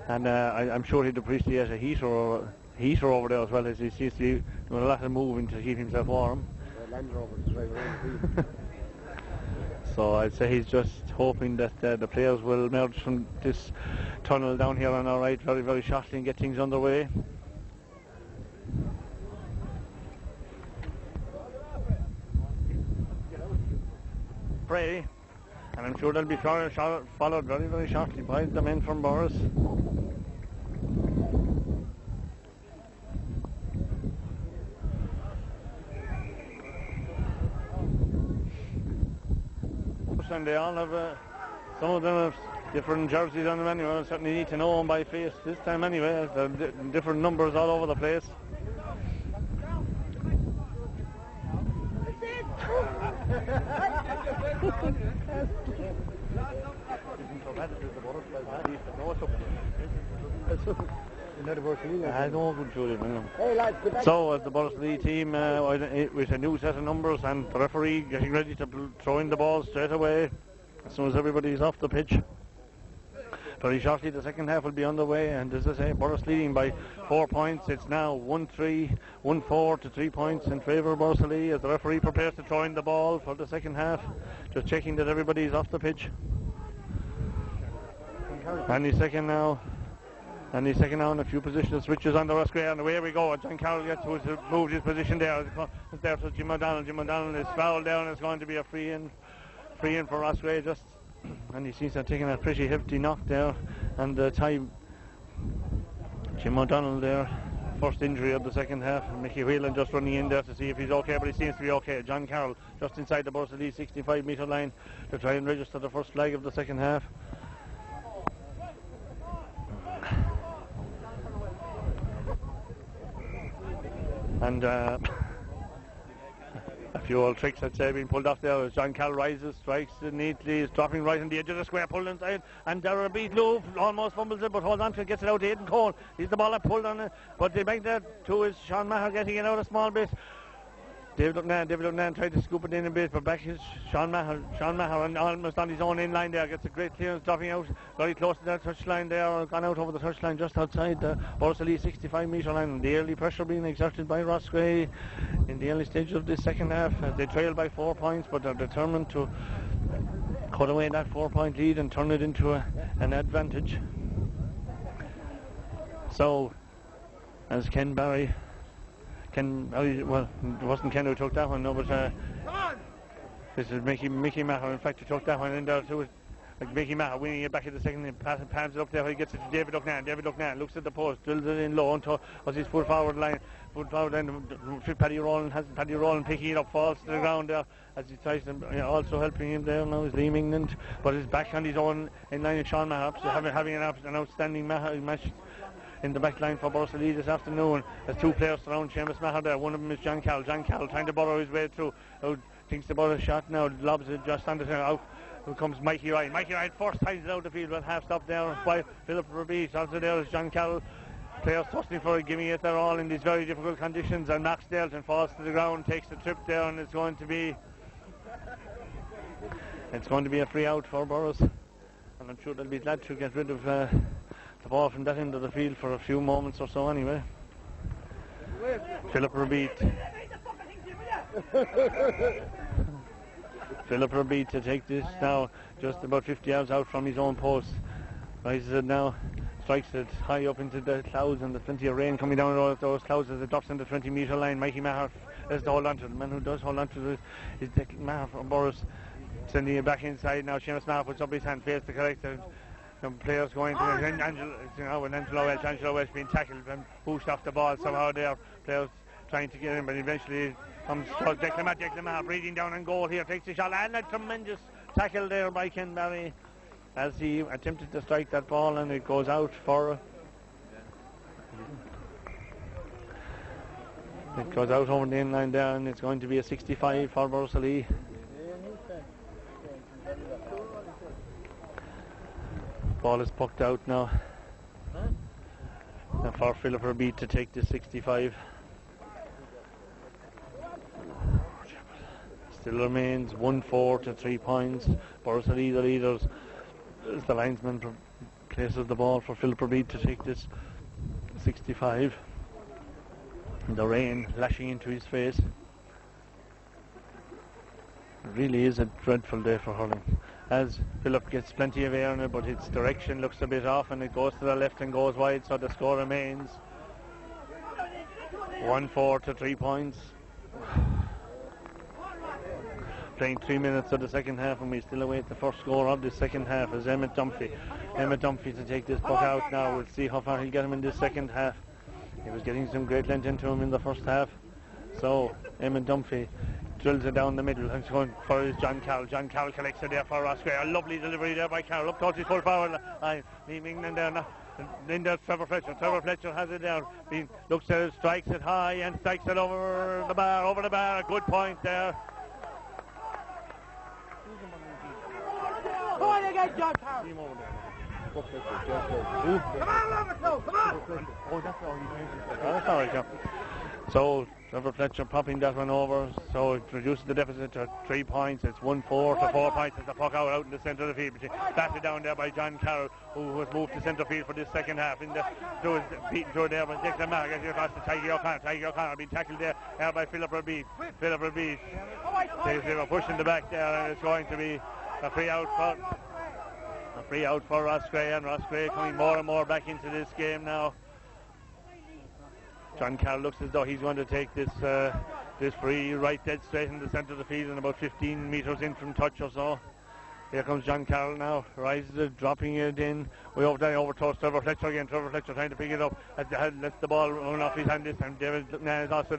and I'm sure he'd appreciate a heater over there as well, as he seems to be doing a lot of moving to keep himself warm. So I'd say he's just hoping that the players will emerge from this tunnel down here on our right very, very shortly and get things underway. Pray, and I'm sure they'll be followed very, very shortly by the men from Borris. And they all have some of them have different jerseys on them anyway. I certainly need to know them by face this time anyway. There are different numbers all over the place. So as the Borris-Ileigh team with a new set of numbers, and the referee getting ready to throw in the ball straight away as soon as everybody's off the pitch. Very shortly the second half will be underway, and as I say, Borris leading by 4 points. It's now 1-3, 1-4 to 3 points in favour of Borris-Ileigh as the referee prepares to throw in the ball for the second half, just checking that everybody's off the pitch. And he's second now. And he's second now in a few positions, switches on the Roscrea, and away we go. John Carroll gets to move his position there. It's there to Jim O'Donnell. Jim O'Donnell is fouled down. It's going to be a free in for Roscrea just, and he seems to have taken a pretty hefty knock there. And the time, Jim O'Donnell there, first injury of the second half. Mickey Whelan just running in there to see if he's okay, but he seems to be okay. John Carroll just inside the Borris-Ileigh 65-metre line to try and register the first flag of the second half. And a few old tricks, I'd say, being pulled off there as John Cal rises, strikes it neatly, is dropping right on the edge of the square, pulled inside, and Darragh beat Lou, almost fumbles it, but holds on to it, gets it out to Aidan Cole. He's the ball that pulled on it, but they make that too is Sean Maher getting it out a small bit. David Lugnan tried to scoop it in a bit, but back is Sean Maher. Sean Maher almost on his own in line there, gets a great clearance, dropping out very close to that touchline there, gone out over the touchline just outside the Borris-Ileigh 65 metre line. The early pressure being exerted by Roscrea in the early stage of this second half. They trail by 4 points, but they're determined to cut away that 4-point lead and turn it into an advantage. So, as Ken Barry, well, it wasn't Ken who took that one, no, but this is Mickey Maher, in fact, who took that one in there too. Like Mickey Maher winning it back at the second, and pans it up there, he gets it to David Lugnan. David Lugnan looks at the post, drills it in low until his full forward line, Paddy Rowland picking it up, falls to the ground there as he tries to, also helping him there now is Liam England, but he's back on his own in line with Sean Maher, so having an outstanding match in the back line for Borris-Ileigh this afternoon. There's two players around Seamus Maher there. One of them is John Carroll. John Carroll trying to burrow his way through. Thinks about a shot now, lobs it just under there. Out comes Mikey Ryan. Mikey Ryan first ties it out the field, but half stop there by Philip Rabeat. Also there is John Carroll. Players thirsting for it, giving it their all in these very difficult conditions, and Max Dalton falls to the ground, takes the trip there, and it's going to be a free out for Borris. And I'm sure they'll be glad to get rid of the ball from that end of the field for a few moments or so anyway. Philip Rabeat to take this now, just about 50 yards out from his own post. Rises it now, strikes it high up into the clouds, and there's plenty of rain coming down on those clouds as it drops in the 20 metre line. Mikey Maher has to hold on to it. The man who does hold on to it is Maher from Borris, sending it back inside now. Seamus Maher puts up his hand, fails to collect it. Some players going to Angelo Welch being tackled and pushed off the ball somehow there. Players trying to get him, but eventually comes Declan Maher breathing down on goal here, takes the shot, and a tremendous tackle there by Ken Barry as he attempted to strike that ball, and it goes out for over the end line there, and it's going to be a 65 for Borris-Ileigh. Ball is pucked out now for Philip Rabeat to take the 65. Still remains 1-4 to 3 points. Borris-Ileigh, the leaders, as the linesman places the ball for Philip Rabeat to take this 65. The rain lashing into his face. It really is a dreadful day for hurling, as Philip gets plenty of air in it, but its direction looks a bit off and it goes to the left and goes wide, so the score remains 1-4 to 3 points. Playing 3 minutes of the second half, and we still await the first score of the second half as Emmett Dunphy to take this puck out now. We'll see how far he'll get him in this second half. He was getting some great length into him in the first half, so Emmett Dunphy drills it down the middle and going for his John Carroll. John Carroll collects it there for Roscrea. A lovely delivery there by Carroll up towards his full forward line. Liam England there now. Then there's Trevor Fletcher. Trevor Fletcher has it there. He looks at it, strikes it high and strikes it over the bar. A good point there. Come on again, John Carroll. Come on, Roberto, come on! Oh, that's all you can. That's all right, yeah. So Trevor Fletcher popping that one over, so it reduces the deficit to 3 points. It's 1-4 to 4 points as the puck out in the centre of the field. Batted down there by John Carroll, who has moved to centre field for this second half. Beaten through there by Declan Maher, getting across to Tiger O'Connor being tackled there by Philip Rabeat. Philip Rabeat takes him a push in the back there, and it's going to be a free out for Roscrea, and Roscrea coming more and more back into this game now. John Carroll looks as though he's going to take this free right dead straight in the centre of the field and about 15 metres in from touch or so. Here comes John Carroll now, rises it, dropping it in. We over towards Trevor Fletcher again. Trevor Fletcher trying to pick it up. Lets the ball run off his hand this time. David Lugnan is also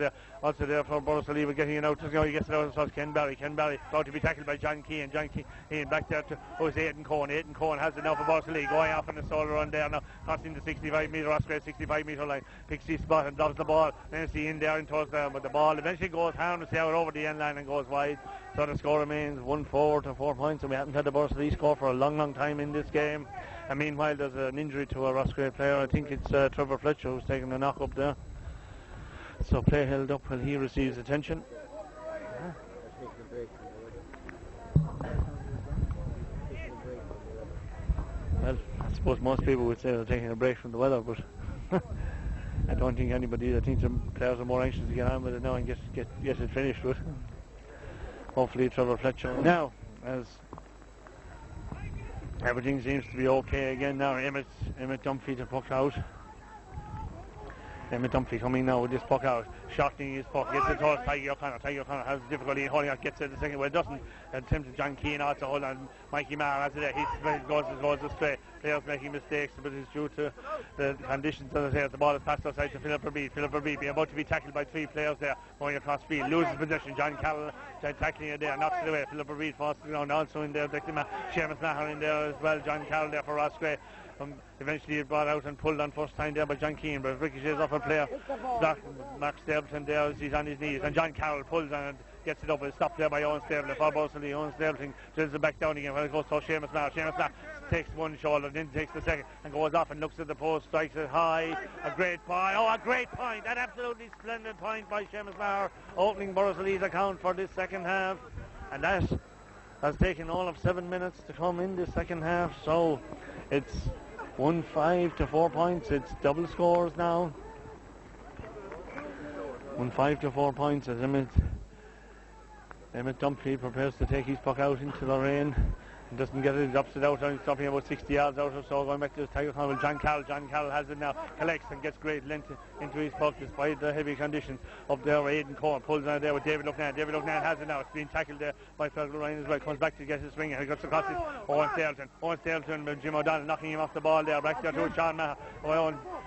there for Borris-Ileigh. We're getting it out. He gets it out as Ken Barry. Ken Barry about to be tackled by John Keane. John Keane back there to Aidan Cohen. Aidan Cohen has it now for Borris-Ileigh, going off on a solo run there now, crossing the 65 metre Roscrea 65 metre line. Picks his spot and drops the ball. Then it's in there and towards there, but the ball eventually goes harmlessly out over the end line and goes wide. So the score remains 1-4 to 4 points, and we haven't had the Borris-Ileigh score for a long time in this game. And meanwhile, there's an injury to a Roscrea player. I think it's Trevor Fletcher who's taking the knock up there. So play held up while he receives attention. Well, I suppose most people would say they're taking a break from the weather, but I don't think anybody. I think some players are more anxious to get on with it now and get it finished with. Hopefully Trevor Fletcher. Now, as everything seems to be okay again now, Emmett Dunphy to puck out. Emmett Dunphy coming now with this puck out, shotting his puck, gets it towards Tiger O'Connor. Tiger O'Connor has difficulty in holding out, gets it the second way, doesn't. Attempted John Keane also hold on. Mikey Maher has it there, he goes astray. Players making mistakes, but it's due to the conditions as I say. The ball is passed outside to Philip Verbeek. Philip Verbeek being about to be tackled by three players there, going across field, loses possession. John Carroll tackling it there, knocks it away. Philip Verbeek falls to the ground, also in there. Seamus Maher in there as well. John Carroll there for Roscrea. Eventually brought out and pulled on first time there by John Keane, but ricochets off a player. Max Stapleton there as he's on his knees, and John Carroll pulls on and gets it up. It's stopped there by Owen Stapleton for Borris-Ileigh. Owen Stapleton drills it back down again when it goes to Seamus Maher. Seamus Maher takes one shoulder, then takes the second, and goes off and looks at the post, strikes it high. A great point. Oh, a great point. An absolutely splendid point by Seamus Maher, opening Borris-Ileigh's account for this second half. And that has taken all of 7 minutes to come in this second half, so it's 1-5 to 4 points. It's double scores now. 1-5 to 4 points as Emmett Dunphy prepares to take his puck out into the rain. He doesn't get it, he drops it out, and he's stopping about 60 yards out or so, going back to his Tiger Connell. John Carroll has it now, collects and gets great length into his puck despite the heavy conditions up there. Aidan Cohen pulls on it there with David Lucknan. David Lucknan has it now, it's being tackled there by Fergal Ryan as well, comes back to get his swing, and he gets across it. Owen Stapleton with Jim O'Donnell knocking him off the ball there, back there to Sean Maher.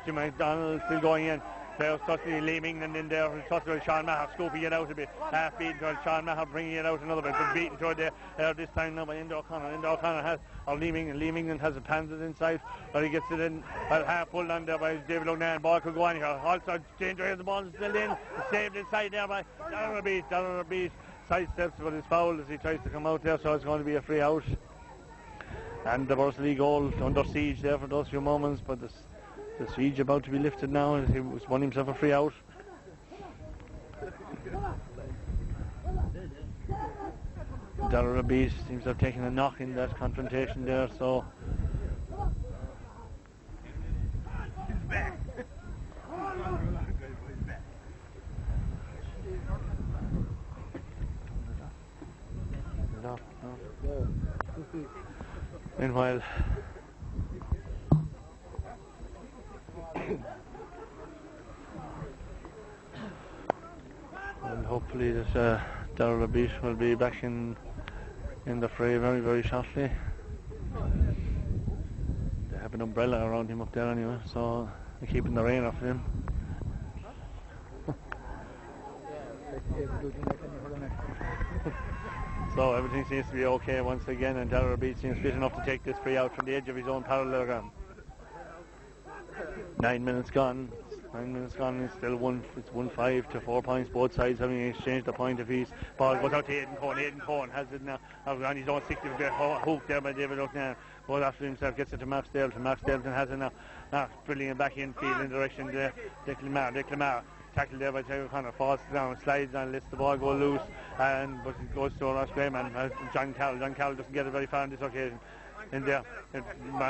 Jim O'Donnell still going in. Players touching Liam England in there, touching Sean Maher, scooping it out a bit, half beaten towards Sean Maher, bringing it out another bit, but beaten toward there this time now by Enda O'Connor. Enda O'Connor has, or Liam England has it panted inside, but he gets it in, half pulled on there by David O'Neill. Ball could go on here, also danger here, the ball is still in, it's saved inside there by Darragh Beat sidesteps, but it's fouled as he tries to come out there, so it's going to be a free out. And the Borris-Ileigh goal under siege there for those few moments, but the siege about to be lifted now, and he was won himself a free out. Darragh Beat seems to have taken a knock in that confrontation there, so meanwhile and hopefully this Darragh Beat will be back in the fray very, very shortly. They have an umbrella around him up there anyway, so they're keeping the rain off him. So everything seems to be okay once again, and Darragh Beat seems fit enough to take this free out from the edge of his own parallelogram. 9 minutes gone. It's still 1-5 to 4 points. Both sides having exchanged a point apiece. Ball goes out to Aidan Cohen. Aidan Cohen has it now on his own 60 metre hook there by David Lucknan. Goes after himself, gets it to Max Stapleton. Max Stapleton has it now. Drilling it back in field in direction there. Declan Maher. Tackled there by Tiger O'Connor, falls down, slides and lets the ball go loose, but it goes to Roscrea man. John Carroll doesn't get it very far on this occasion. In there,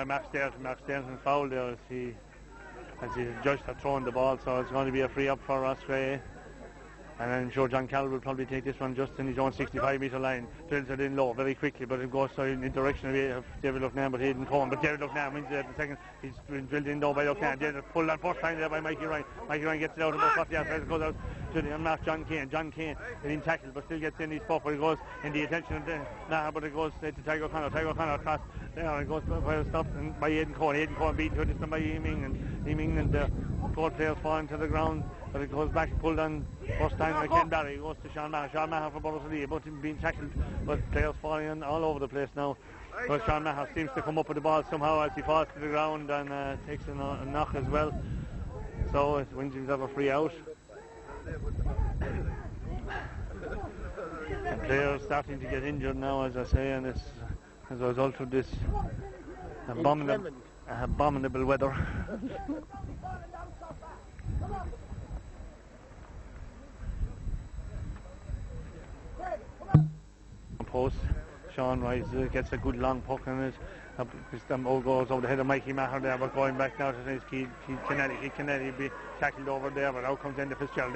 Max Stapleton fouled there as he judged had thrown the ball, so it's going to be a free up for Roscrea. And I'm sure John Carroll will probably take this one just in his own 65 metre line. Drills it in low very quickly, but it goes in the direction of David Lucknan, but Aidan Cohen. But David Lucknan wins it at the second. He's been drilled in low by Lucknan. David pulled on first time there by Mikey Ryan. Mikey Ryan gets it out about 40 yards. It goes out to the unmarked John Kane. John Kane being tackled, but still gets in his spot, but it goes in the attention of but it goes to Tiger O'Connor. Tiger O'Connor across there, and it goes stopped by Aidan Cohen. Aidan Cohen beaten to a distance by Liam England. 4 players falling to the ground, but it goes back, pulled on first time by Ken Barry. It goes to Sean Maher. Sean Maher for Borris-Ileigh, about him being tackled, but players falling in all over the place now. But Sean Maher seems to come up with the ball somehow as he falls to the ground and takes a knock as well. So it wins himself a free out. And players starting to get injured now, as I say, and it's as a result of this abominable weather. post. Sean rises, gets a good long puck on it. Goes over the head of Mikey Maher there, but going back now to his Keith Kennedy be tackled over there, but out comes Enda Fitzgerald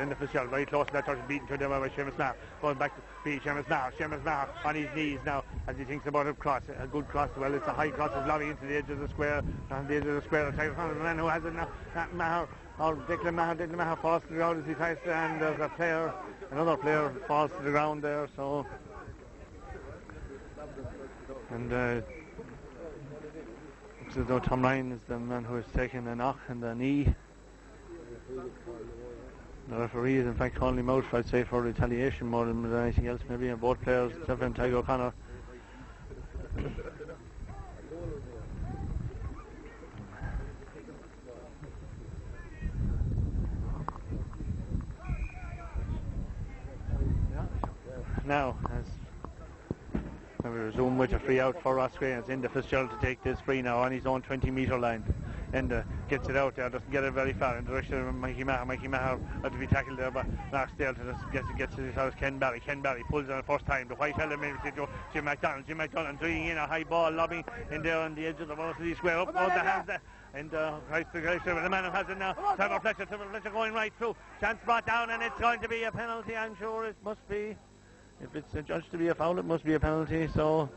very close to that touch, beaten to them by Seamus Maher, going back to be Seamus Maher on his knees now as he thinks about a good cross. Well, it's a high cross, it's lobby into the edge of the square, and the edge of the square, the man who has it now, Maher, or Declan Maher falls to the ground as he tries to, and there's another player falls to the ground there, so, and looks as though Tom Ryan is the man who has taken a knock in the knee. The referee is in fact calling him out, I'd say, for retaliation more than anything else, maybe, and both players, except for Tiger O'Connor. Now, as we resume with a free out for Roscrea, it's Enda Fitzgerald to take this free now on his own 20-metre line. Enda gets it out there, doesn't get it very far in the direction of Mikey Maher. Mikey Maher had to be tackled there by Mark Stelton. Gets it out of Ken Barry. Ken Barry pulls on the first time. The white element is Jim McDonald bringing in a high ball, lobbing in there on the edge of the Borris-Ileigh square. Up goes the hands there. And Christ the man who has it now. Trevor Fletcher going right through. Chance brought down, and it's going to be a penalty, I'm sure it must be. If it's judged to be a foul, it must be a penalty, so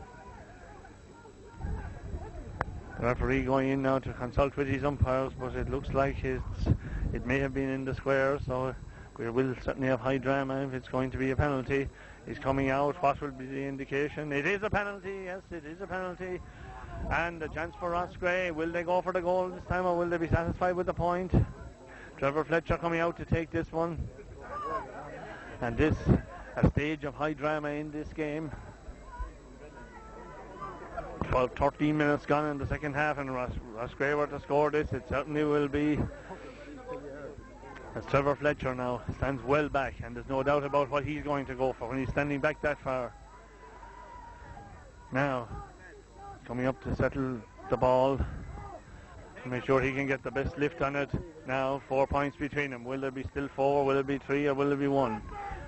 the referee going in now to consult with his umpires, but it looks like it may have been in the square, so we will certainly have high drama if it's going to be a penalty. He's coming out. What will be the indication? It is a penalty, yes, it is a penalty. And a chance for Roscrea. Will they go for the goal this time, or will they be satisfied with the point? Trevor Fletcher coming out to take this one. And this, a stage of high drama in this game. 13 minutes gone in the second half, and Roscrea were to score this, it certainly will be. As Trevor Fletcher now stands well back, and there's no doubt about what he's going to go for when he's standing back that far. Now, coming up to settle the ball, to make sure he can get the best lift on it. Now, 4 points between them. Will there be still 4, will it be 3, or will it be 1?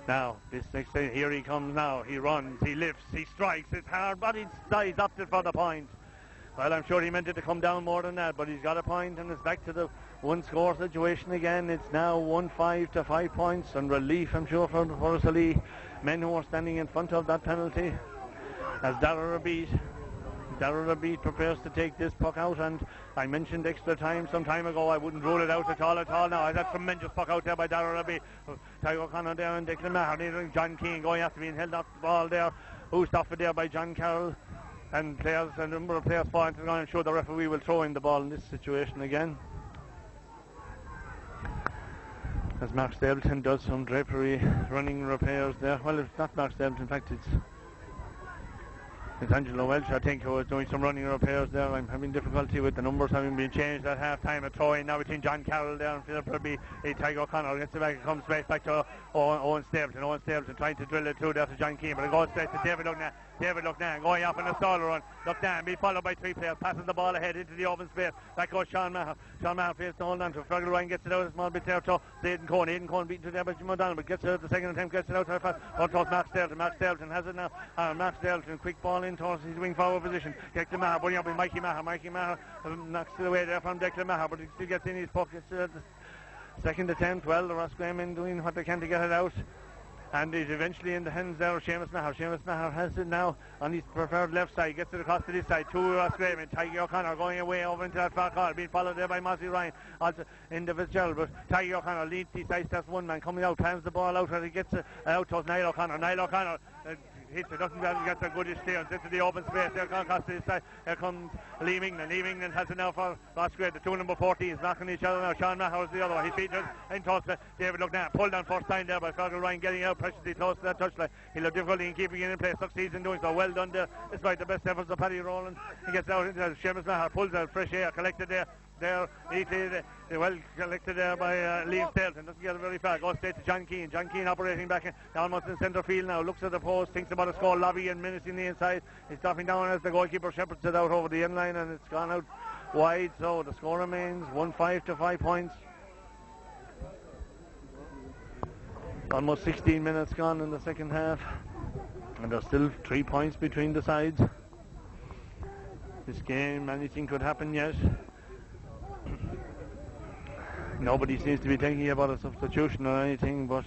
Now, this next thing, here he comes now. He runs, he lifts, he strikes. It's hard, but he's opted for the point. Well, I'm sure he meant it to come down more than that, but he's got a point, and it's back to the one-score situation again. It's now 1-5 to 5 points, and relief, I'm sure, for Borris-Ileigh men who are standing in front of that penalty. As Darragh Rabeat prepares to take this puck out, and I mentioned extra time some time ago. I wouldn't rule it out at all now. That's tremendous puck out there by Darragh Rabeat. Tiger O'Connor there and Declan Maher. John Keane going after being held off the ball there. Who's off it there by John Carroll. And a number of players falling to the ground. I'm sure the referee will throw in the ball in this situation again. As Mark Stapleton does some drapery running repairs there. Well, it's not Mark Stapleton, in fact it's Angelo Welch, I think, who was doing some running repairs there. I'm having difficulty with the numbers having been changed at half time. A throw in now between John Carroll there and Philip Raby. Tiger O'Connor gets it back and comes straight back to Owen Stapleton. Owen Stapleton trying to drill it through there to John Keane, but it goes straight to David Lucknan going off on a stall run. Lucknan being followed by 3 players, passes the ball ahead into the open space. Back goes Sean Maher. Sean Maher fails to hold on to Fergal Ryan, gets it out a small bit there to Aidan Cohn beaten to there by Jim O'Donnell, but gets it out the second attempt, gets it out to the fast. One towards Mark Stapleton. Mark Stapleton has it now. Mark Stapleton, quick ball in towards his wing forward position. Declan Maher, putting up with Mikey Maher. Mikey Maher knocks it away there from Declan Maher, but he still gets in his pocket. The second attempt, well, the Roscrea men doing what they can to get it out. And he's eventually in the hands there of Seamus Maher. Seamus Maher has it now on his preferred left side, gets it across to this side. 2 Roscrea men. Tiger O'Connor going away over into that far corner, being followed there by Mossy Ryan, also in the Fitzgerald. But Tiger O'Connor leads, he sidesteps one man coming out, plans the ball out, and he gets it out towards Niall O'Connor. Niall O'Connor hits it, doesn't get the goodish clearance into the open space. There comes across to this side. Here comes Liam England. Liam England has it now for Roscrea. The 2 number 14 is knocking each other now. Sean Maher is the other one. He feeds it in towards David Lucknan. Pulled on first time there by Fergal Ryan, getting out preciously close to that touchline. He'll have difficulty in keeping it in place. Succeeds in doing so. Well done there, despite the best efforts of Paddy Rowland. He gets out into Seamus Maher, pulls out fresh air, collected there neatly, well collected there by Liam Stapleton. Doesn't get it very far. Goes straight to John Keane. John Keane operating back almost in centre field now. Looks at the post, thinks about a score, lobby and menacing the inside. He's dropping down as the goalkeeper shepherds it out over the end line, and it's gone out wide. So the score remains 1-5 to 5 points. Almost 16 minutes gone in the second half. And there's still 3 points between the sides. This game, anything could happen yet. Nobody seems to be thinking about a substitution or anything, but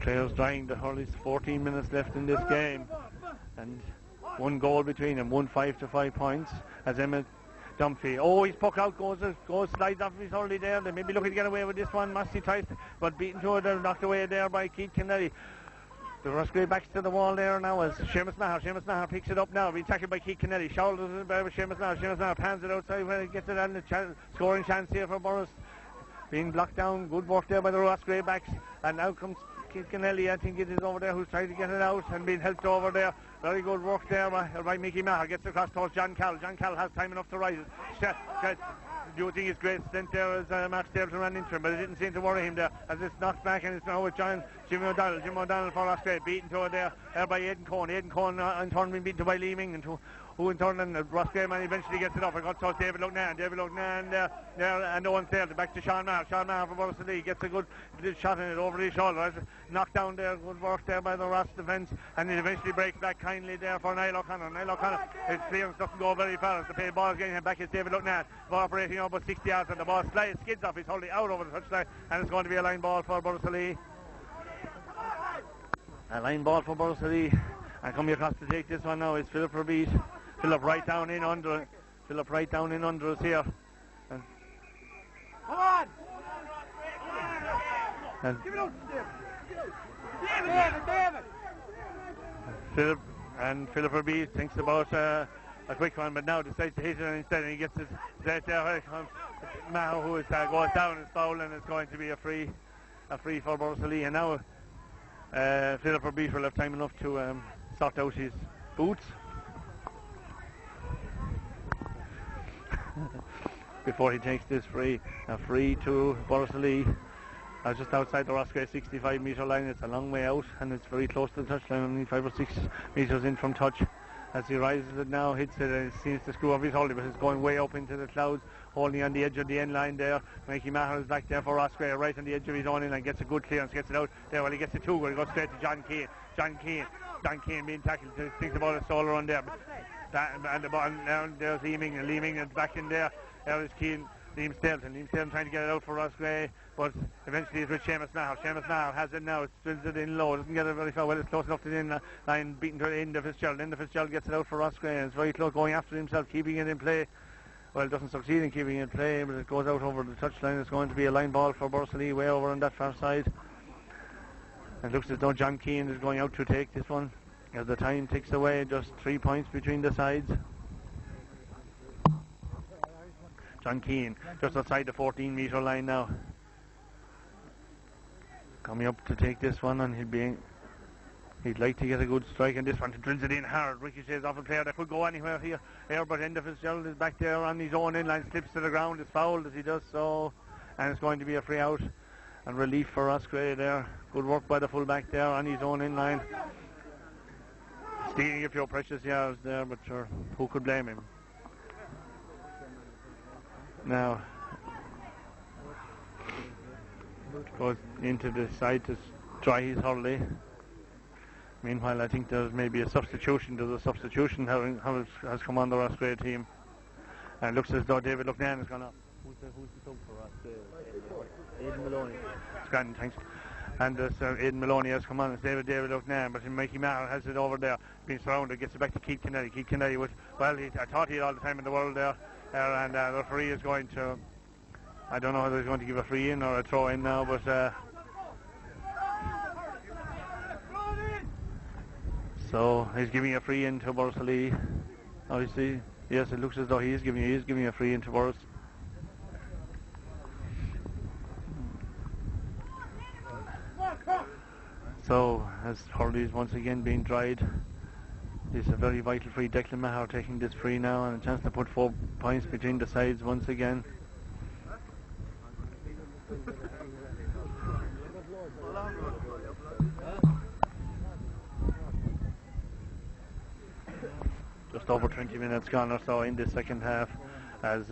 players trying the Hurley's 14 minutes left in this game, and 1 goal between them, 1-5 to 5 points as Emmett Dunphy. Oh, he's puck out, goes slides off his Hurley there. They may be looking to get away with this one. Massey tries, but beaten to it, knocked away there by Keith Kennedy. The Roscrea backs to the wall there now as Seamus Maher picks it up now, being tackled by Keith Kennedy. Shoulders it by Seamus Maher pans it outside when it gets it on the scoring chance here for Borris. Being blocked down, good work there by the Roscrea backs, and now comes Keith Kennedy, I think it is over there, who's trying to get it out and being helped over there. Very good work there by Mickey Maher. Gets across towards John Cal. John Cal has time enough to rise. Do you think it's great stint there as Matt Stapleton ran into him, but it didn't seem to worry him there as it's knocked back, and it's now with Jimmy O'Donnell for Roscrea, beaten to it there by Aidan Cohn. Aidan Cohn in turn being beaten by Lee Ming, who in turn, and Roscrea man eventually gets it up. It got towards David Lugnan there, and no one's there. Back to Sean Maher for Borris-Ileigh, gets a good shot in it over his shoulder. Knocked down there, good work there by the Ross defence, and it eventually breaks back kindly there for Niall O'Connor. His clearance doesn't go very far as the play ball is getting him back. It's David Lugnan, ball operating about 60 yards, and the ball skids off his Hurley out over the touchline, and it's going to be a line ball for Borris-Ileigh. A line ball for Borris-Ileigh, and coming across to take this one now is Philip Rabeat. Philip right down in under us here. And come on! Give it out to David! Philip Rabeat thinks about a quick one, but now decides to hit it instead, and he gets it straight there. Here comes Maher, who goes down and foul, and it's going to be a free for Borris-Ileigh. And now Philip Rabeat will have time enough to sort out his boots before he takes this free. A free to Borris-Ileigh, just outside the Roscrea 65 metre line. It's a long way out, and it's very close to the touchline, only 5 or 6 metres in from touch. As he rises it now, hits it, and it seems to screw off his Hurley, but it's going way up into the clouds, holding on the edge of the end line there. Mickey Maher is back there for Roscrea, right on the edge of his own end line, gets a good clearance, gets it out there. Well, he gets it 2 goals, he goes straight to John Keane being tackled, thinks about a solo run there. And the ball now, there's Lee Ming is back in there. There is Keane, Liam Stapleton trying to get it out for Roscrea, but eventually it's with Seamus Maher. Seamus Maher has it now, it drills it in low, doesn't get it very far. Well, it's close enough to the in line, beaten to the end of Fitzgerald. End of Fitzgerald gets it out for Roscrea. It's very close, going after himself, keeping it in play. Well, it doesn't succeed in keeping it in play, but it goes out over the touchline. It's going to be a line ball for Borris-Ileigh way over on that far side. It looks as though John Keane is going out to take this one. As the time ticks away, just 3 points between the sides. John Keane just outside the 14 metre line now, coming up to take this one, and he'd like to get a good strike on this one. He drills it in hard. Ricochets off a player that could go anywhere here, but Enda Fitzgerald is back there on his own inline, slips to the ground, is fouled as he does so, and it's going to be a free out and relief for Roscrea there. Good work by the fullback there on his own inline, stealing a few precious yards there, but sure, who could blame him? Now goes into the side to try his Hurley. Meanwhile, I think there's maybe a substitution. There's a substitution has come on the Roscrea team, and it looks as though David Lugnan has gone up. Who's the sub for Roscrea? Aidan Maloney. Scranton, thanks. And Aidan Maloney has come on as David Lugnan, but Mikey Maher has it over there, being surrounded, gets it back to Keith Kennedy. Keith Kennedy was, well, I thought he had all the time in the world there, and the referee is going to, I don't know whether he's going to give a free in or a throw in now, but so he's giving a free in to Borris-Ileigh. Obviously, yes, it looks as though he is giving a free in to Borris. So, as Hurley is once again being dried, it's a very vital free. Declan Maher taking this free now, and a chance to put 4 points between the sides once again. Just over 20 minutes gone or so in the second half, as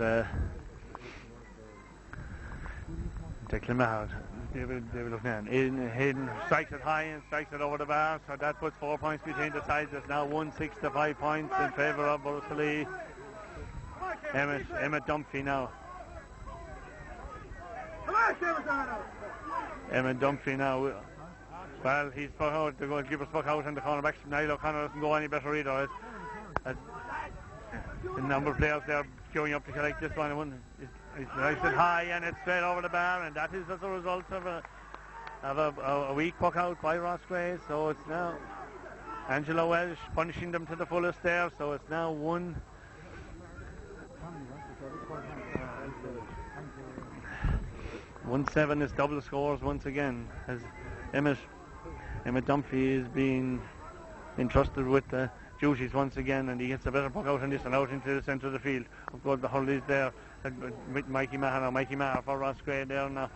Declan Maher David O'Connor. Hayden strikes it high and strikes it over the bar, so that puts 4 points between the sides. It's now 1-6 to 5 points in favour of Borris-Ileigh. Emmett Dunphy now. Emmett Dunphy now. Well, he's put out, the goalkeeper's put out in the corner back. Niall O'Connor doesn't go any better either. The number of players there queuing up to collect this one. He strikes it high and it's straight over the bar, and that is as a result of a weak puck out by Roscrea. So it's now Angela Welsh punishing them to the fullest there. So it's now 1-7 is double scores once again, as Emmett Dunphy is being entrusted with the duties once again, and he gets a better puck out on this and out into the centre of the field. Of course, the Hurley's there with Mikey Maher for Roscrea there now.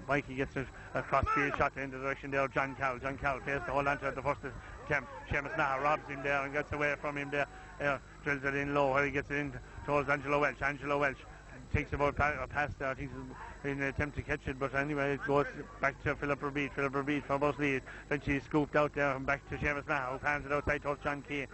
Mikey gets a cross-field shot in the direction there of John Cowell. John Cowell fails to hold on to it the first attempt. Seamus Maher robs him there and gets away from him there. Drills it in low, where he gets it in towards Angela Welch. Angela Welch takes about a pass there, I think, in an attempt to catch it, but anyway it goes back to Philip Rebeat for Borris-Ileigh. Then she's scooped out there and back to Seamus Maher, who pans it outside towards John Keane,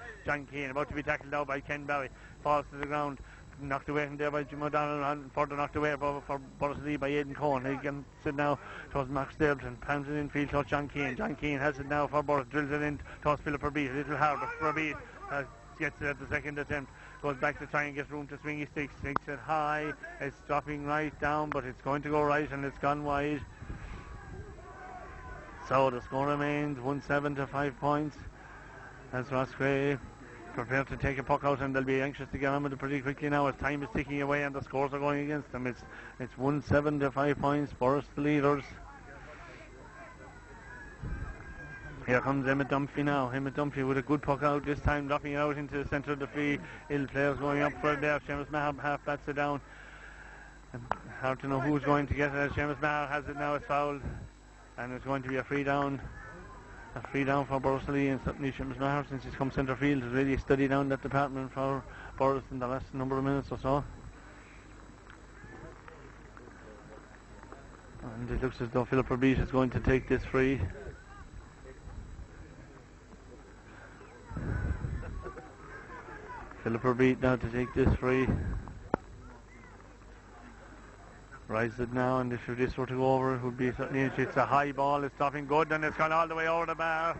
about to be tackled now by Ken Barry, falls to the ground, knocked away from there by Jim O'Donnell, and further knocked away for Borris-Ileigh by Aidan Cohen. He can sit now towards Max Stapleton, pans it in field towards John Keane. John Keane has it now for Borris, drills it in towards Philip Rebeat, a little hard, but Rebeat gets it at the second attempt, goes back to try and get room to swing his stick, sinks it high, it's dropping right down, but it's going to go right and it's gone wide. So the score remains 1-7 to 5 points as Roscrea prepared to take a puck out, and they'll be anxious to get on with it pretty quickly now as time is ticking away and the scores are going against them. It's 1-7 to 5 points, Borris the leaders. Here comes Emmett Dunphy now. Emmett Dunphy with a good puck out this time, dropping it out into the centre of the field. Ill players going up for it there. Seamus Maher half bats it down. And hard to know who's going to get it. Seamus Maher has it now, it's fouled. And it's going to be a free down. A free down for Borris-Ileigh, and certainly Seamus Maher, since he's come centre field, has really studied down that department for Borris in the last number of minutes or so. And it looks as though Philip Rebeat is going to take this free. Philip Rebeat now to take this free. Rises it now, and if this were to go over, it would be certainly, it's a high ball, it's stopping good, and it's gone all the way over the bar.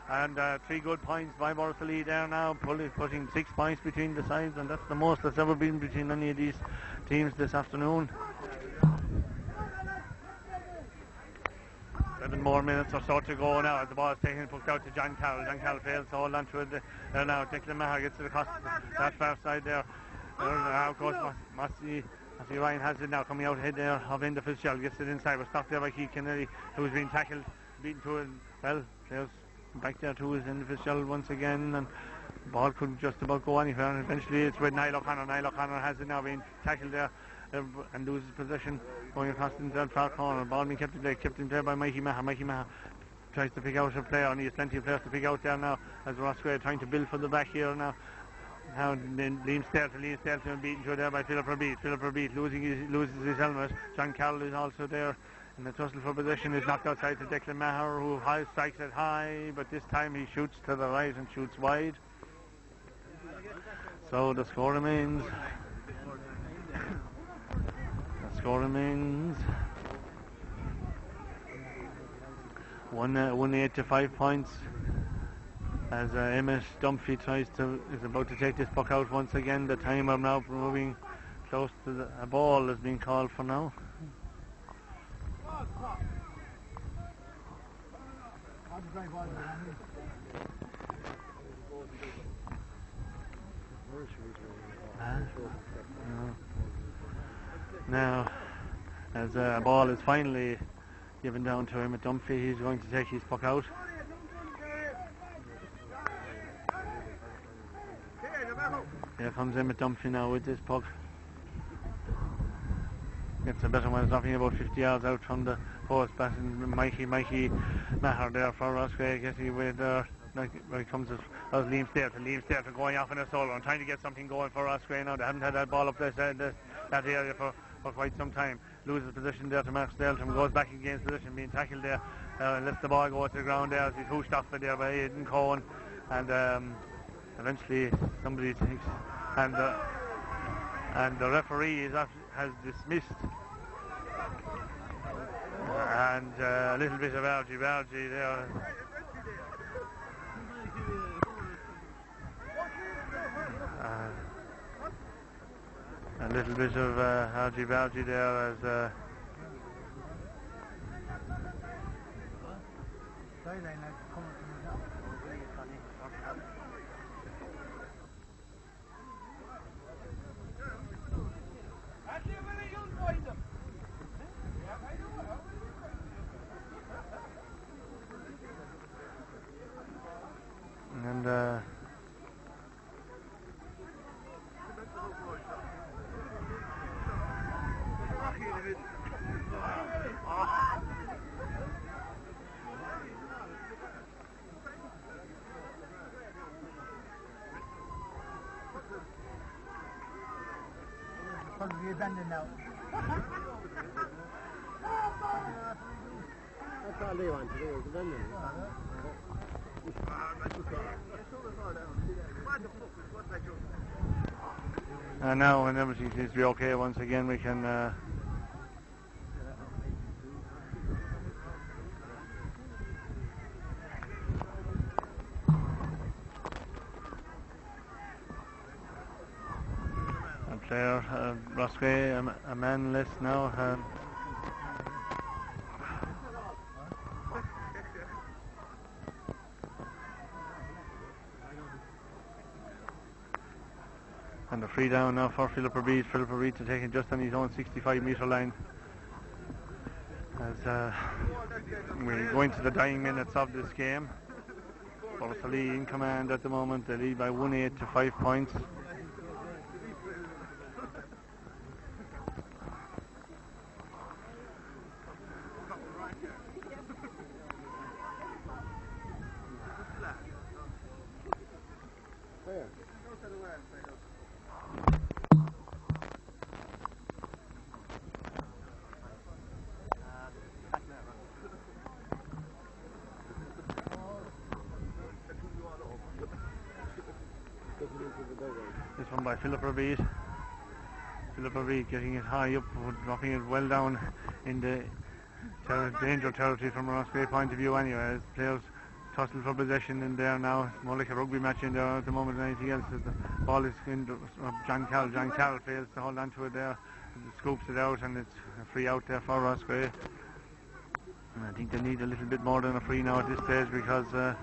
And 3 good points by Borris-Ileigh there now, putting 6 points between the sides, and that's the most that's ever been between any of these teams this afternoon. 7 more minutes or so to go now as the ball is taken and put out to John Cowell. John Cowell fails to hold on to it there now. Declan Maher gets to the cross that far side there. Of course, Massey Ryan has it now, coming out ahead there of Enda Fitzgerald, gets it inside, was stopped there by Keith Kennedy, who's been tackled, beaten to it. Well, there's back there to Enda Fitzgerald once again, and the ball couldn't just about go anywhere, and eventually it's with Niall O'Connor. Niall O'Connor has it now, being tackled there and loses possession, going across into that far corner. The ball being kept in there by Mikey Maher. Mikey Maher tries to pick out a player, and he has plenty of players to pick out there now, as Roscrea trying to build for the back here now. Now Liam Stelton beaten to there by Philip Rebeat. Philip Rebeat loses his helmet. John Carroll is also there, and the tussle for possession is knocked outside to Declan Maher, who strikes it high, but this time he shoots to the right and shoots wide. So the score remains 1-8 to 5 points, as Emmett Dunphy is about to take this puck out once again. The timer now moving close to a ball is being called for now. Now, as a ball is finally given down to Emmett Dunphy, he's going to take his puck out. Here comes Emmett Dunphy now with this puck. Gets a better one, dropping about 50 yards out from the post, passing Mikey Maher there for Roscrea, getting away there. Where he comes as Liam Stelton going off in a solo and trying to get something going for Roscrea now. They haven't had that ball up that area for for quite some time. Loses position there to Mark Stelton, goes back against position, being tackled there, lets the ball go to the ground there as he's hooshed off there by Aidan Cohen, and eventually somebody takes, and the referee has dismissed, and a little bit of algae there. A little bit of algae there as Probably abandoned now. That's all they want to do, is abandon it. And now when everything seems to be okay once again, we can a player, Roscrea, a man less now. And the free down now for Philip Reed. Philip Reed to take it just on his own 65-metre line. As we're going to the dying minutes of this game. Borris-Ileigh in command at the moment. They lead by 1-8 to 5 points. This one by Philip Reed. Philip Reed getting it high up, dropping it well down in the danger territory from a Roscrea point of view anyway. As players tussle for possession in there now. It's more like a rugby match in there at the moment than anything else. As the ball is in John Carroll. John Carroll fails to hold on to it there. Scoops it out, and it's a free out there for Roscrea. And I think they need a little bit more than a free now at this stage, because the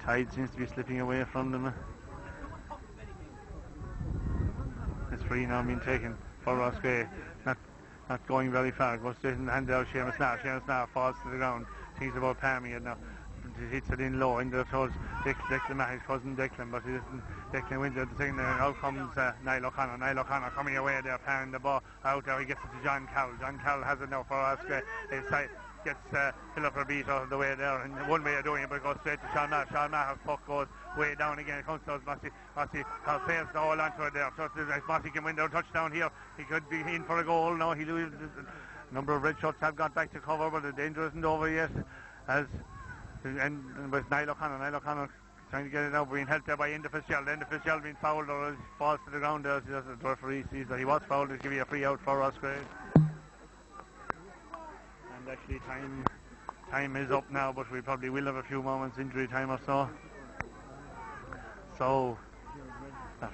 tide seems to be slipping away from them. It's free now being taken for Roscrea. Not going very far. Goes straight in the hand out. Seamus Nair falls to the ground. Thinks about palming it now. He hits it in low in the towards Declan, his cousin Declan, but he doesn't. Declan wins it. The second, out comes Niall O'Connor. Niall O'Connor coming away there, palming the ball out there. He gets it to John Carroll. John Carroll has it now for Roscrea. His side gets Philip Reed out of the way there, and one way of doing it, but it goes straight to Sean Maher. Sean Maher's puck goes way down again. It comes to Mossy fails to hold on to it there. So if Mossy can win their touchdown here, he could be in for a goal. No, he loses. A number of red shirts have got back to cover, but the danger isn't over yet. And with Niall O'Connor trying to get it out, being helped there by Enda Fitzgerald being fouled, or falls to the ground there. The referee sees that he was fouled. He'll give you a free out for Roscrea. And actually time is up now, but we probably will have a few moments injury time or so. So a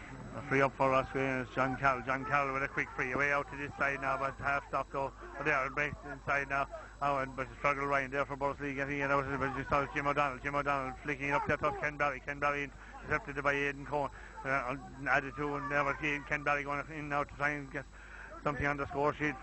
free up for Roscrea, and it's John Carroll with a quick free away out to this side now, but half stopped though. There and breaks inside now. But struggle Ryan there for Borris-Ileigh getting it out of it, but you saw Jim O'Donnell flicking it up there to Ken Barry intercepted by Aidan Cohen, added to, and there was Ken Barry going in now to try and get something on the score sheet